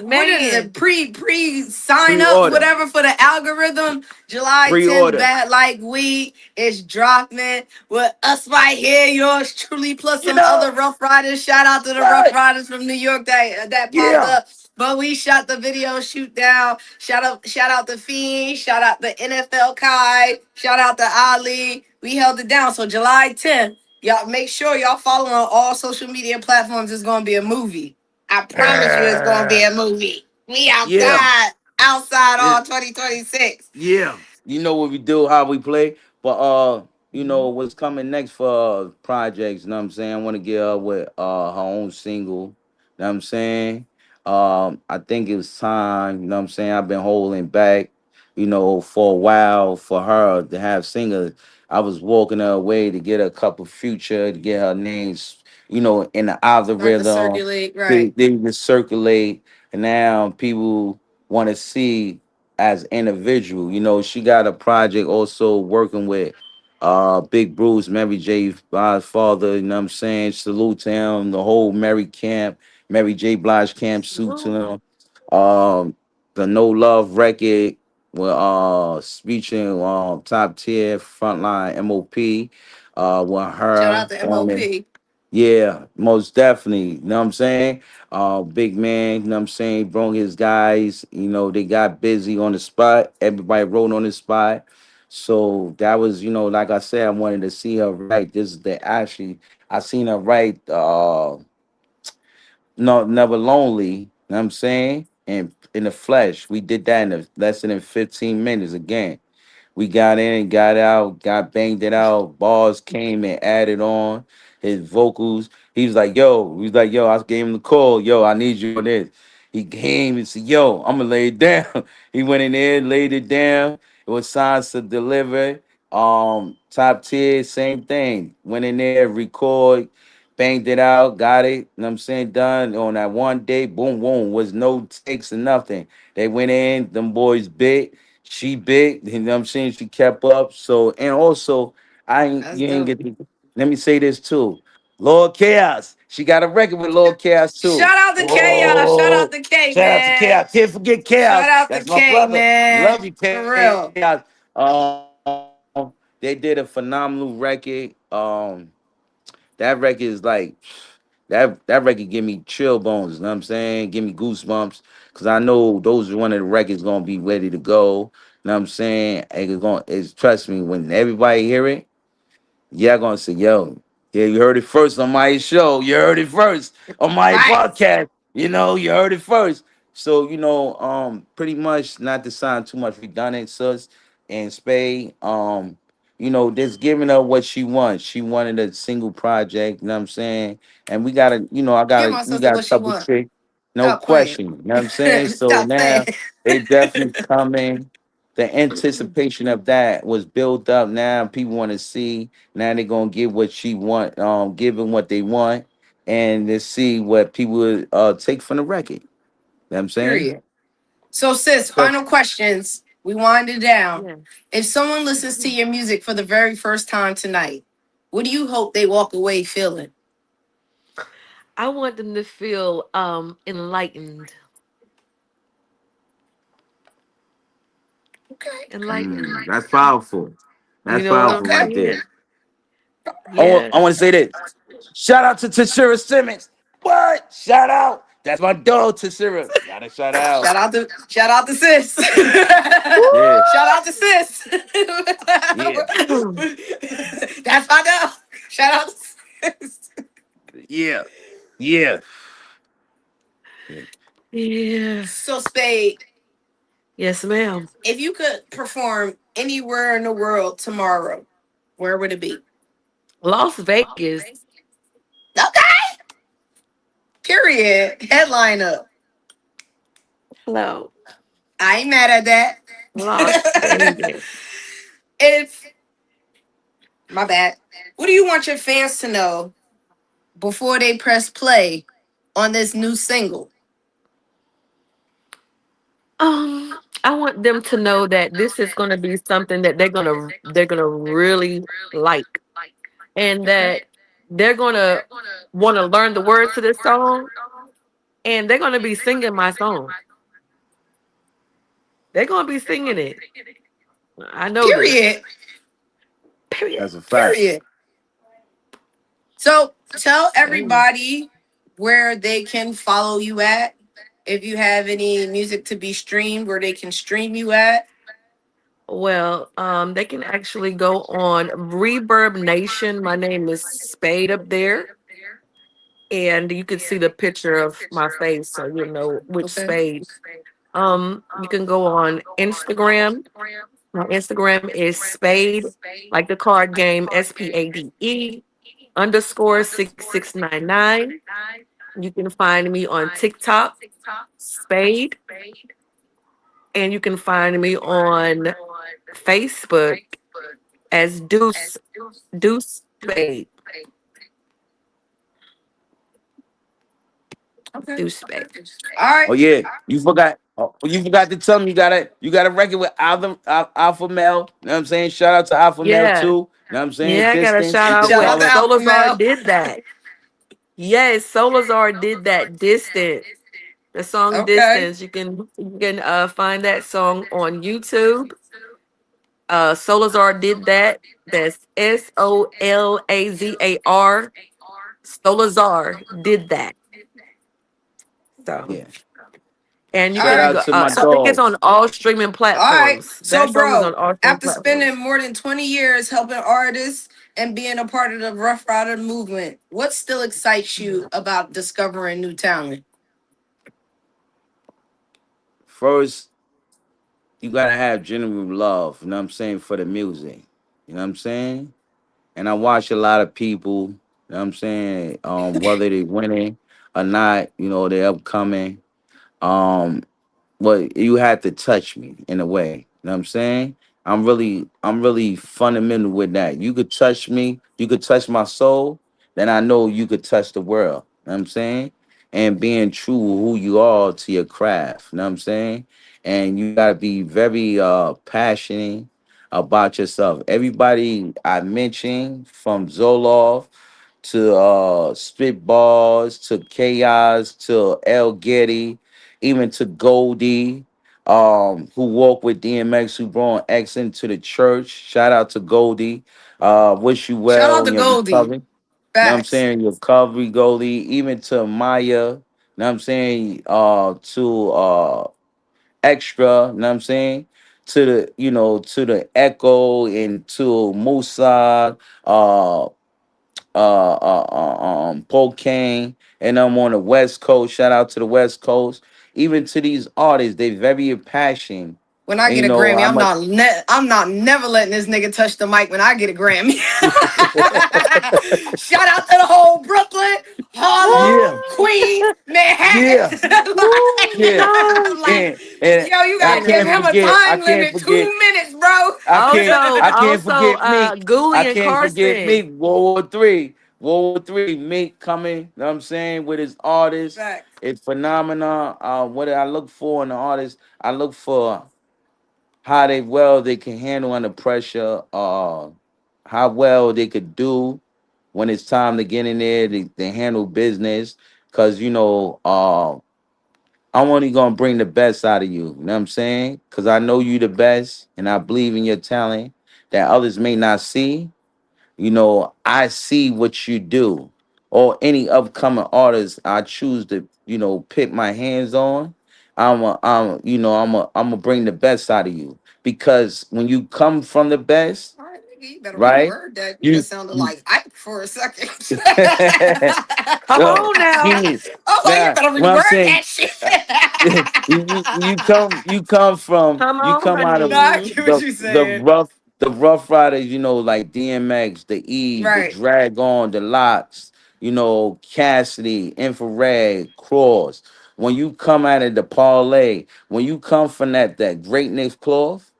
what is man. it? Pre sign up, Pre-order, whatever for the algorithm. July 10th, pre-order. bad like we is dropping with us right here, yours truly, plus You some other know Rough Riders. Shout out to the Rough what? Riders from New York that popped Yeah. up. But we shot the video shoot down. Shout out to Fiend. Shout out the NFL Kai. Shout out to Ali. We held it down. So July 10th. Y'all make sure y'all follow on all social media platforms. It's gonna be a movie. I promise you, it's gonna be a movie. We Yeah. outside Yeah. all 2026. Yeah, you know what we do, how we play. But what's coming next for projects, you know what I'm saying? I want to get her with her own single. You know what I'm saying? I think it was time, you know what I'm saying? I've been holding back, for a while for her to have singers. I was walking her away to get a couple future, to get her names in the Start to algorithm. circulate, They right? they just circulate, and now people want to see as individual. She got a project also working with Big Bruce, Mary J. Father. You know what I'm saying? Salute to him, the whole Mary J. Blige camp. Suit to Salute. him. The No Love record with featuring top tier frontline MOP with Shout her out to on it. MOP. Yeah, most definitely. You know what I'm saying? Big man, you know what I'm saying? Brought his guys, they got busy on the spot. Everybody wrote on the spot. So that was, like I said, I wanted to see her write. This is the actually I seen her write no Never Lonely, you know what I'm saying? And in the flesh. We did that in less than 15 minutes again. We got in, got out, got banged it out. Bars came and added on his vocals. He was like, yo, I gave him the call. Yo, I need you on this. He came and said, yo, I'm gonna lay it down. He went in there, laid it down. It was signs to deliver. Top tier, same thing. Went in there, record, banged it out, got it. You know what I'm saying? Done on that one day, boom, boom, was no takes or nothing. They went in, them boys bit. She big, you know what I'm saying? She kept up. So and also I ain't That's you ain't dope. get to, let me say this too. Lord Chaos. She got a record with Lord Chaos too. Shout out to K, y'all. Shout out Oh, to K, shout out to man. Chaos. Can't forget Shout Chaos. out to That's my K, brother. man. Love you, For Chaos. real. They did a phenomenal record. That record is like that record give me chill bones, you know what I'm saying? Give me goosebumps. Cause I know those are one of the records gonna be ready to go. You know what I'm saying? And it's trust me, when everybody hear it, yeah, gonna say, yo, yeah, you heard it first on my show. You heard it first on my Facts. podcast. You heard it first. So, pretty much not to sound too much redundant, sus and Spade. Just giving her what she wants. She wanted a single project, you know what I'm saying? And we gotta, Give my we sister got a what she couple want. tricks, no Stop playing. question. You know what I'm saying? So Stop playing. now they definitely coming. The anticipation of that was built up. Now people want to see. Now they're gonna get what she want, giving what they want, and to see what people would take from the record. You know what I'm saying? Period. So, sis, Trust- final questions. We wind it down. Yeah. If someone listens to your music for the very first time tonight, what do you hope they walk away feeling? I want them to feel enlightened. Okay. Enlightened. That's powerful. You That's know what I'm powerful Okay. right there. saying? I want, Yeah. I want to say this. Shout out to Tashira Simmons. What? Shout out. That's my dog, Tashira. Gotta shout out. Shout out to sis. Yeah, Shout out to sis. yeah, Woo! That's my dog. Shout out to sis. yeah, yeah. Yeah. So, Spade, Yes, ma'am. if you could perform anywhere in the world tomorrow, where would it be? Las Vegas. Okay. Period. Headline up. Hello. I ain't mad at Las that. Vegas. If my bad. What do you want your fans to know before they press play on this new single? I want them to know that this is going to be something that they're gonna really like, and that they're gonna want to learn the words to this song, and they're gonna be singing my song. They're gonna be singing it. I know this. Period. Period. That's a fact. Period. So tell So, everybody where they can follow you at. If you have any music to be streamed, where they can stream you at. well, they can actually go on Reverb Nation. My name is Spade up there, and you can see the picture of my face, so you'll know which Okay. Spade. You can go on Instagram. My Instagram is Spade, like the card game, SPADE underscore 6699. You can find me on TikTok, Spade, and you can find me on Facebook as Deuce Spade. Okay. through Spade. All right. Oh yeah, you forgot to tell me you got a record with Alpha Male. You know what I'm saying? Shout out to Alpha Male too. Yeah. You know what I'm saying? Yeah, I got a Distance. shout You out could Shout out tell with to her. Alpha Solazar Male. did that. Yes, Solazar did that distant. The song Okay. Distance. You can find that song on YouTube. Solazar did that. That's Solazar. Solazar did that. So Yeah. and you All Shout can right. out go to my I think it's dogs. on all streaming All right. platforms. So, That song is on bro, all streaming after platforms. spending more than 20 years helping artists and being a part of the Rough Rider movement, what still excites you about discovering new talent? First, you gotta have genuine love. You know what I'm saying for the music. You know what I'm saying? And I watch a lot of people. You know what I'm saying? Whether they winning or not, they upcoming. Um, but you had to touch me in a way. You know what I'm saying? I'm really fundamental with that. You could touch me, you could touch my soul, then I know you could touch the world. You know what I'm saying? And being true who you are to your craft. You know what I'm saying? And you gotta be very passionate about yourself. Everybody I mentioned from Zoloft to Spitballs to Chaos to El Getty, even to Goldie, who walked with DMX, who brought X into the church. Shout out to Goldie. Wish you Shout out well to in your Goldie. recovery. You know what I'm Facts. saying? Your recovery, Goldie. Even to Maya. You know what I'm saying? To Extra. You know what I'm saying? To the Echo and to Musa. Paul Kane, and I'm on the West Coast. Shout out to the West Coast. Even to these artists, they very impassioned. When I And get a Grammy, I'm a I'm not never letting this nigga touch the mic when I get a Grammy. Shout out to the whole Brooklyn, Harlem, yeah, What? Queens, yeah, Manhattan. Woo, yeah. no. Like, And yo, you I gotta give can't him a forget, I time can't limit, forget, 2 minutes, bro. I can't Also, forget Meek. I Gooly and can't forget Carson. Meek. World War III. Meek coming, you know what I'm saying, with his artists. Facts. It's phenomenal. What I look for in the artist, I look for how they can handle under pressure, how well they could do when it's time to get in there, they handle business. Cause I'm only gonna bring the best out of you. You know what I'm saying? Cause I know you the best and I believe in your talent that others may not see. I see what you do. Or any upcoming artist I choose to, pick my hands on. I'm gonna bring the best out of you. Because when you come from the best, All right, nigga, you better right? reword that. You You just sounded you like Ike for a second. Come no, on now. yeah. Oh, well, you Nah, better what I'm reword saying, that shit. Come you on, come out No, of I honey. get what you the saying. rough riders, like DMX, the Eve, the Right, Drag On, the Locks, Cassidy, Infrared, Cross. When you come out of the parlay, when you come from that greatness cloth,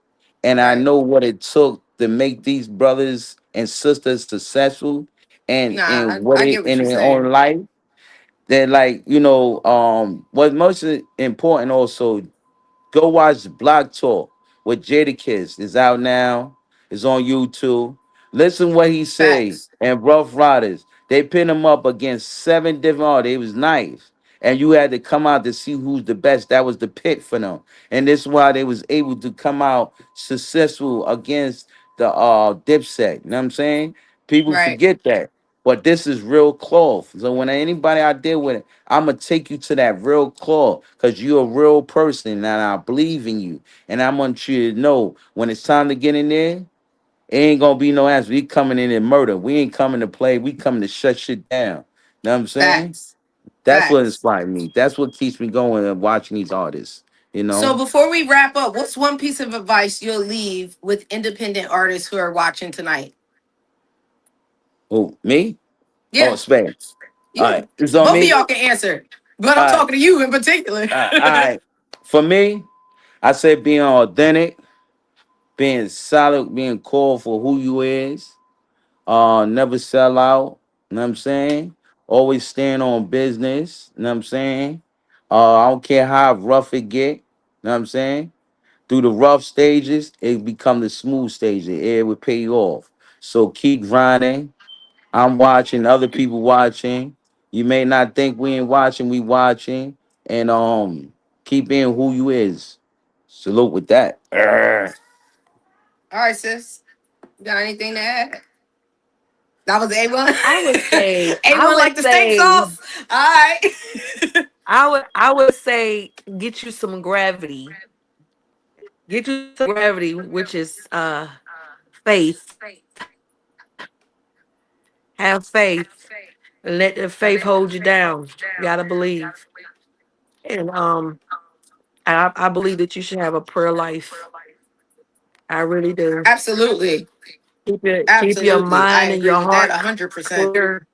and I right. know what it took to make these brothers and sisters successful and Nah, in what I it get what in you're their saying. own life. That like what's most important also, go watch Block Talk with Jadakiss. It's out now. It's on YouTube. Listen what he say. Facts. And Ruff Ryders, they pin him up against seven different artists. It was nice. And you had to come out to see who's the best. That was the pick for them. And this is why they was able to come out successful against the Dipset. You know what I'm saying? People Right. forget that. But this is real cloth. So when anybody I deal with, I'm gonna take you to that real claw because you're a real person and I believe in you. And I want you to know when it's time to get in there, it ain't gonna be no answer. We coming in and murder. We ain't coming to play. We coming to shut shit down. Know what I'm saying? Facts. That's what Facts. inspired me. That's what keeps me going and watching these artists. You So know? before we wrap up, what's one piece of advice you'll leave with independent artists who are watching tonight? Who, me? Oh, Yeah, Spade. All you. right. It's on Both of me. y'all can answer, but All I'm right. talking to you in particular. All right. For me, I say being authentic, being solid, being core for who you is. Never sell out. You know what I'm saying? Always stand on business. You know what I'm saying? I don't care how rough it get. You know what I'm saying? Through the rough stages, it become the smooth stage. It will pay you off. So keep grinding. I'm watching, other people watching. You may not think we ain't watching, we watching. And keep being who you is. Salute with that. Arr. All right, sis. You got anything to add? That was A1. I would say, I A1 would like the steak say, sauce. All right. I would say, get you some gravity. Get you some gravity, which is faith. Have faith. And let the faith hold you down. You gotta believe. And I believe that you should have a prayer life. I really do. Absolutely. Keep your Absolutely. I mind and agree your with that heart 100%. clear,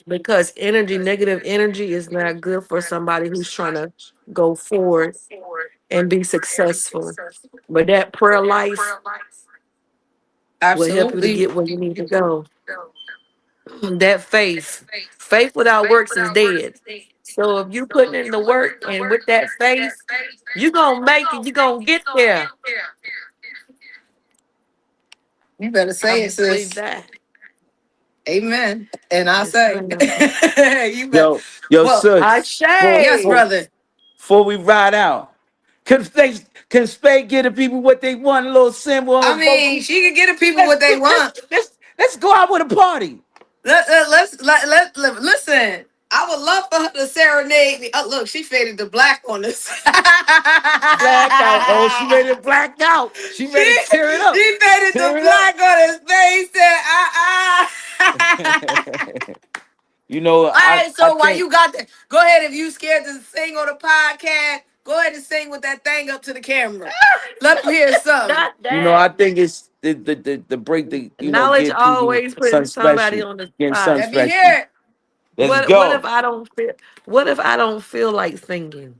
because negative energy is not good for somebody who's trying to go forward and be successful. But that prayer life will help you to Absolutely. get where you need to go. That faith without works is dead. So if you putting in the work and with that faith, you gonna make it. You gonna get there. You better I say it, believe sis. that. Amen. And I Yes, say, ma'am. you bet. Yo, Well, I sis, for, yes, say. for, brother. before we ride out, can Spade give the people what they want? A little symbol I on mean, vocal. she can get the people what they want. Let's go out with a party. Listen. I would love for her to serenade me. Oh, look, she faded to black on us. Blackout. Oh, she ready to black out. She ready to tear it up. She faded to Tear it up. black on his face. Said, You know, All I right, I so while think you got that, go ahead. If you scared to sing on the podcast, go ahead and sing with that thing up to the camera. Let them hear something. Not that. I think it's the break the Knowledge give people always putting something somebody special. on the Getting something spot. Let me special. hear it. Let's What if go. I don't feel, what if I don't feel like singing?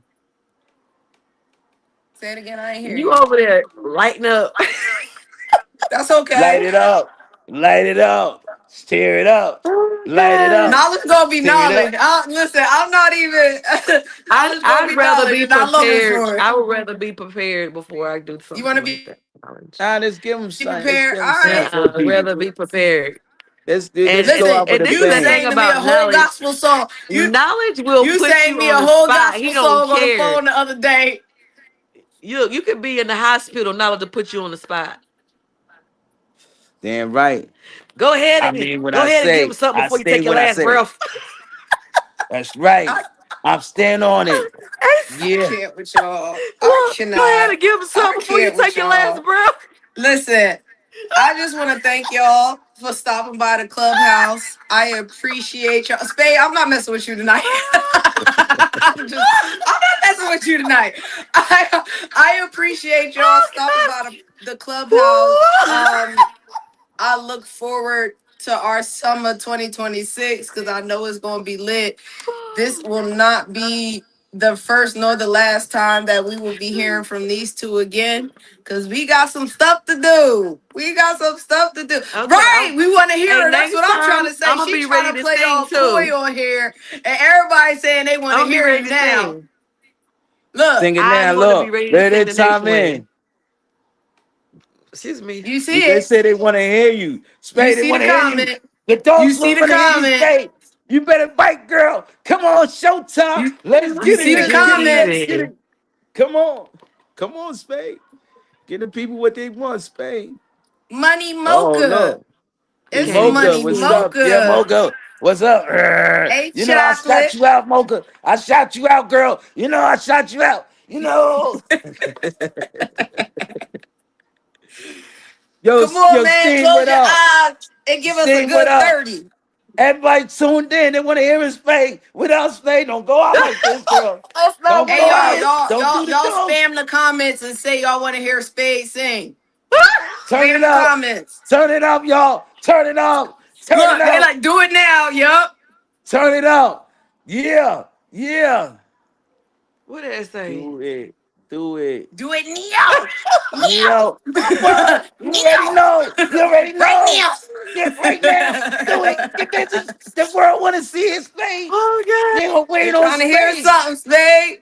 Say it again. I ain't hear You you. over there lighting up. That's Light okay. it up. Light it up. Stir it up. Oh Light it God. up. Knowledge gonna be Stir it up. knowledge. Listen, I'm not even. Knowledge gonna I'd be rather knowledge, be and I love her prepared. for it. I would rather be prepared before I do You something want to like be that. Knowledge. Now let's give them something. Let's prepared? give All them something right. for the I'd people. rather be prepared. Let's And go out Listen, with and a this is you the bang. thing sang to me a about whole knowledge. gospel song. Knowledge will You put sang you me on a the whole spot. gospel He don't song on the care. phone the other day. You could be in the hospital. Knowledge will put you on the spot. Damn right. Go ahead I and mean what go I ahead and give him say. something I before you say take your what I last say. breath. That's right. I, I'm staying on it. I Yeah. can't with y'all. I Go ahead cannot. and give him I something before you can't with take your last y'all. breath. Listen, I just want to thank y'all for stopping by the clubhouse. I appreciate y'all. Spade, I'm not messing with you tonight. I'm not messing with you tonight. I appreciate y'all stopping by the clubhouse. I look forward to our summer 2026 because I know it's going to be lit. This will not be the first nor the last time that we will be hearing from these two again because we got some stuff to do. We got some stuff to do. Okay, Right. We want to hear hey, her. That's next what I'm trying time to say. I'm gonna She be trying ready to to play sing all coy too. on here. And everybody saying they want I'm to gonna be hear you ready to now. sing. Look, Sing it now. I'm gonna be Look. ready to Let sing it the next time in. wedding. Excuse me. you see They it. say they want to hear you. You Spade, they see the want to hear you. comment. The You dogs see the want to hear you, comment. Spade. You better bite, girl. Come on, showtime. Let's You get it. see the Let's get it. comment. Let's get Baby. it. Come on. Come on, Spade. Get the people what they want, Spade. Money Oh, Mocha. look. You It's can't even Mocha, Money what's see. up? Yeah, Mocha. Mocha. What's up? Hey, You know, I shot chocolate. you out, Mocha. I shot you out, girl. You know, I shot you out. You know. Come on, Yo, man. Steve, Close what your up? eyes and give us a Steve, what good up? 30. Everybody tuned in. They want to hear his face. Without Spade, don't go out like this, girl. That's not Don't Hey, go y'all, out. funny. y'all, Don't y'all, do the y'all dog. spam the comments and say y'all want to hear Spade sing. Turn it Spam the up. comments. Turn it up, y'all. Turn it up. Turn it Look, they up. like, do it now, yup. Turn it up. Yeah. Yeah. What did I say? Do it. Do it. Do it now. Neo. Now. What? You already Now. know. You already Right know. now. Get right now. Do it. Get this. The world want to see his Spade. Oh They gonna They wait on trying to hear Spade. something, Spade.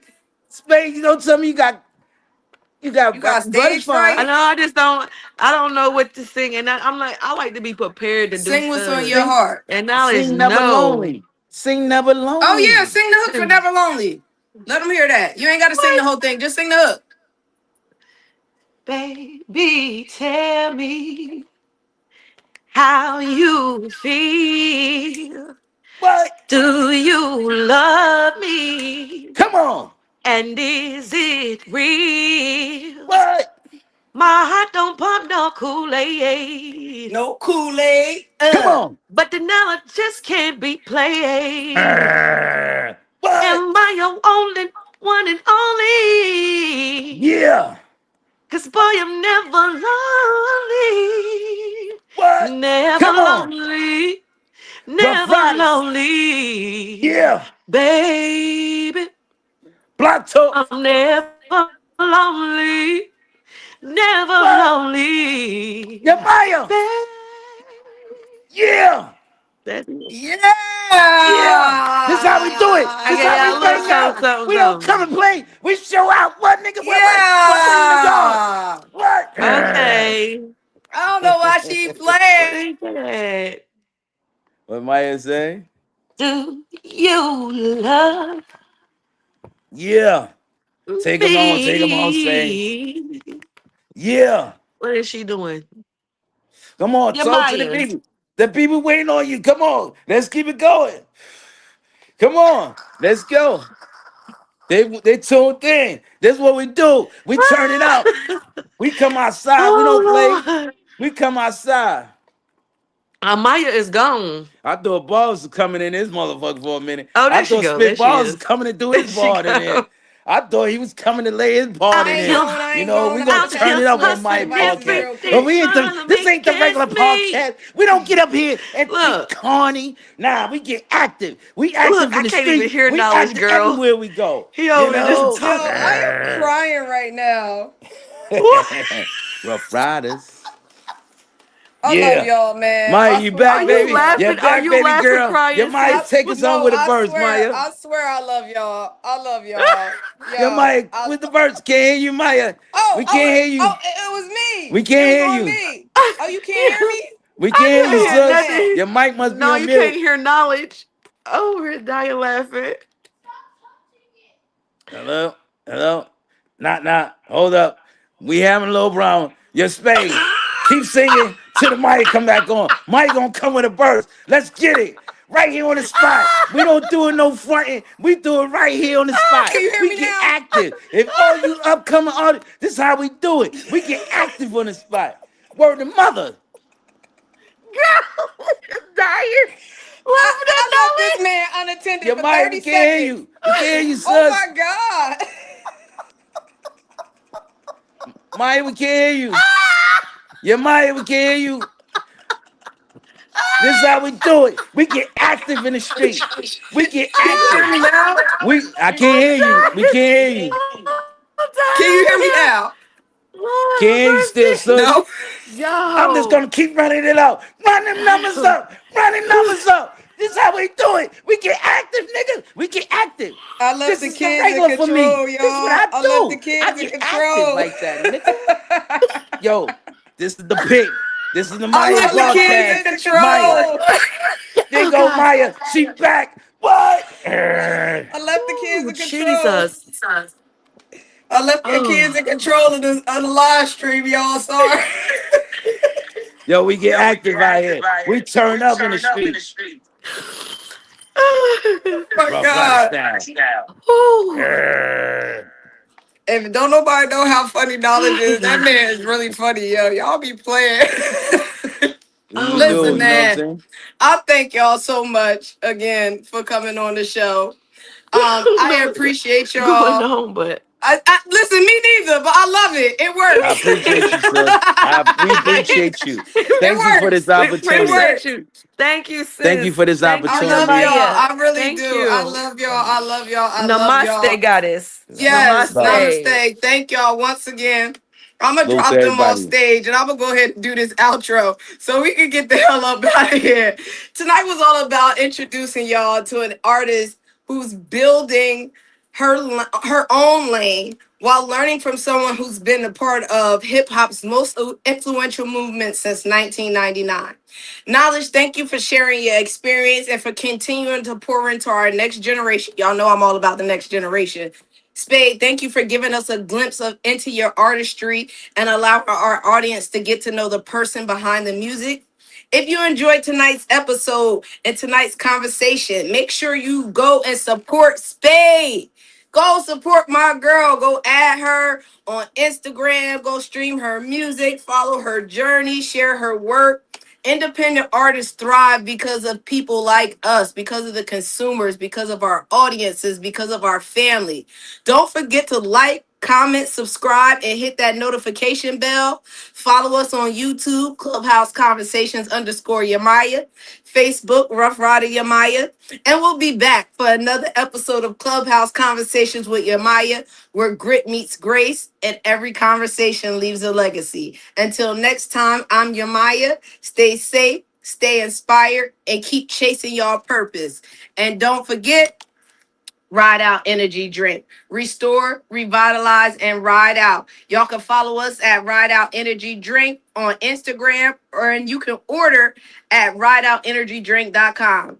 Spade, you don't tell me you You got got stage butterfly. I fright? know. I don't know what to sing, and I'm like, I like to be prepared to do Sing what's on your stuff, Sing, heart. and now it's sing never no. lonely. Sing never Oh yeah, lonely. sing the hook for Never Lonely. Let them hear that. You ain't got to sing the What, whole thing. Just sing the hook. baby? Tell me how you feel. What? Do you love me? Come on. And is it real? What? My heart don't pump no Kool-Aid. No Kool-Aid. Come on. But the now just can't be played. What? Am I your only one and only? Yeah. Cause boy, I'm never lonely. What? Never Come on. lonely. Rough Never Riders. lonely. Yeah. Baby, Block talk. I'm never lonely. Never What? lonely. Yemaya. Baby. Yeah. That's it. Yeah. This how we do it. I This gave how we y'all a little bang Yeah. something, out. something, We don't come and something. play. We show out. What nigga? What in the yard? Yeah. What? Okay. I don't know why she What playing. is that? What Maya say? Do you love Yeah. Take him on, say. me? Yeah. What is she doing? Come on, talk to the Yemaya. people. The people waiting on you. Come on. Let's keep it going. Come on. Let's go. They tuned in. This is what we do. We turn it up. We come outside. We don't Oh play. Lord. We come outside. Amaya is gone. I thought Balls was coming in his motherfucker for a minute. Oh, I there she thought go. There Spit she Balls was is. coming to do There his she part in there. go. I thought he was coming to lay his part I in ain't there. Out, going. I You ain't know, going. we I'm gonna about out to turn here it text up my on my hustling supervisor podcast. real But everything, quick. we ain't trying to this make ain't the regular ends meet. podcast. We don't get up here and be Look, corny. Nah, we get active. We look, active I in the can't even street. hear We knowledge, active girl. everywhere we go. He You over there just know? Yo, I talking. am crying right now. What? Rough Riders. I love Yeah. y'all, man. Maya, I you swear I Are back, love you baby? y'all. Yeah, laughing? Are back, you baby laughing, girl. Yeah, crying, Maya, I sis? take us on no, with the verse, Maya. I swear I love y'all. I love y'all. Yeah, Yo, Maya, with the verse. Can't hear you, Maya. We can't hear you. it was We me. It can't was hear on you. me. Oh, you can't hear me? We can't I hear you, couldn't hear Oh sis. man. nothing. Your mic must be No, on you can't mute. hear knowledge. Oh, we're dying laughing. Hello? Hello? Not. Hold up. We having a little brown. Your Spade. Keep singing till the mic come back on. Mike gonna come with a verse. Let's get it. Right here on the spot. We don't do it no fronting. We do it right here on the spot. Can you hear We me get now? active. If all you upcoming artists, this is how we do it. We get active on the spot. Word to mother. Girl, dying laughing at I left this knowledge. man unattended Your for mic, we 30 can't hear seconds. you. We can't hear you, Oh sus. my God. Maya, we can't hear you. Your Maya, we can't hear you. This is how we do it. We get active in the street. We get Can you hear active. me now? I can't I'm hear you. We dying. can't hear you. I'm dying Can you over hear me here. now? Can't Lord hear you have still, mercy. sus. No. I'm just Yo. gonna keep running it out. Run them numbers up. Run them numbers up. This is how we do it. We get active, nigga. We get active. I left This the is the kids in regular for me. control, This is what y'all. I I left the do. I kids in get active control. like that, nigga. Yo, this is the pick. This is the I Maya left the kids broadcast. in Maya. control. There Oh go God. Maya. She back. What? I left the kids Ooh, in control. Jesus. I left the kids Oh. in control of the live stream, y'all. Sorry. Yo, we get active out here. We turn up in the street. Oh my Rough Rider God. style. Ooh. Urgh. If don't nobody know how funny knowledge is, that man is really funny, yo. Y'all be playing. We do, Listen, Oh. you know what I'm man. saying? I thank y'all so much again for coming on the show. I don't I know what's appreciate going y'all. on, but I listen, me neither, but I love it. It I works. appreciate you, sis. We appreciate you. Thank you It for this works. we It opportunity. appreciate works. you. Thank you, Thank you sis. for this Thank I you, love y'all. opportunity. Yemaya. I really Thank do. I you. love y'all. I love y'all. I love Namaste, y'all. goddess. Love. Yes. Love. Namaste. Namaste. Thank y'all once again. I'm gonna Salute to drop them on everybody. stage and I'm gonna go ahead and do this outro so we can get the hell up out of here. Tonight was all about introducing y'all to an artist who's building her own lane while learning from someone who's been a part of hip hop's most influential movement since 1999. Knowledge, thank you for sharing your experience and for continuing to pour into our next generation. Y'all know I'm all about the next generation. Spade, thank you for giving us a glimpse of into your artistry and allow our audience to get to know the person behind the music. If you enjoyed tonight's episode and tonight's conversation, make sure you go and support Spade. Go support my girl. Go add her on Instagram. Go stream her music, follow her journey, share her work. Independent artists thrive because of people like us, because of the consumers, because of our audiences, because of our family. Don't forget to like, comment, subscribe, and hit that notification bell. Follow us on YouTube, Clubhouse Conversations underscore Yemaya, Facebook, Ruff Ryder Yemaya. And we'll be back for another episode of Clubhouse Conversations with Yemaya, where grit meets grace and every conversation leaves a legacy. Until next time, I'm Yemaya. Stay safe, stay inspired, and keep chasing y'all purpose. And don't forget, Ride Out Energy Drink. Restore, revitalize, and ride out. Y'all can follow us at Ride Out Energy Drink on Instagram, or and you can order at rideoutenergydrink.com.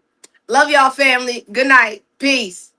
Love y'all, family. Good night. Peace.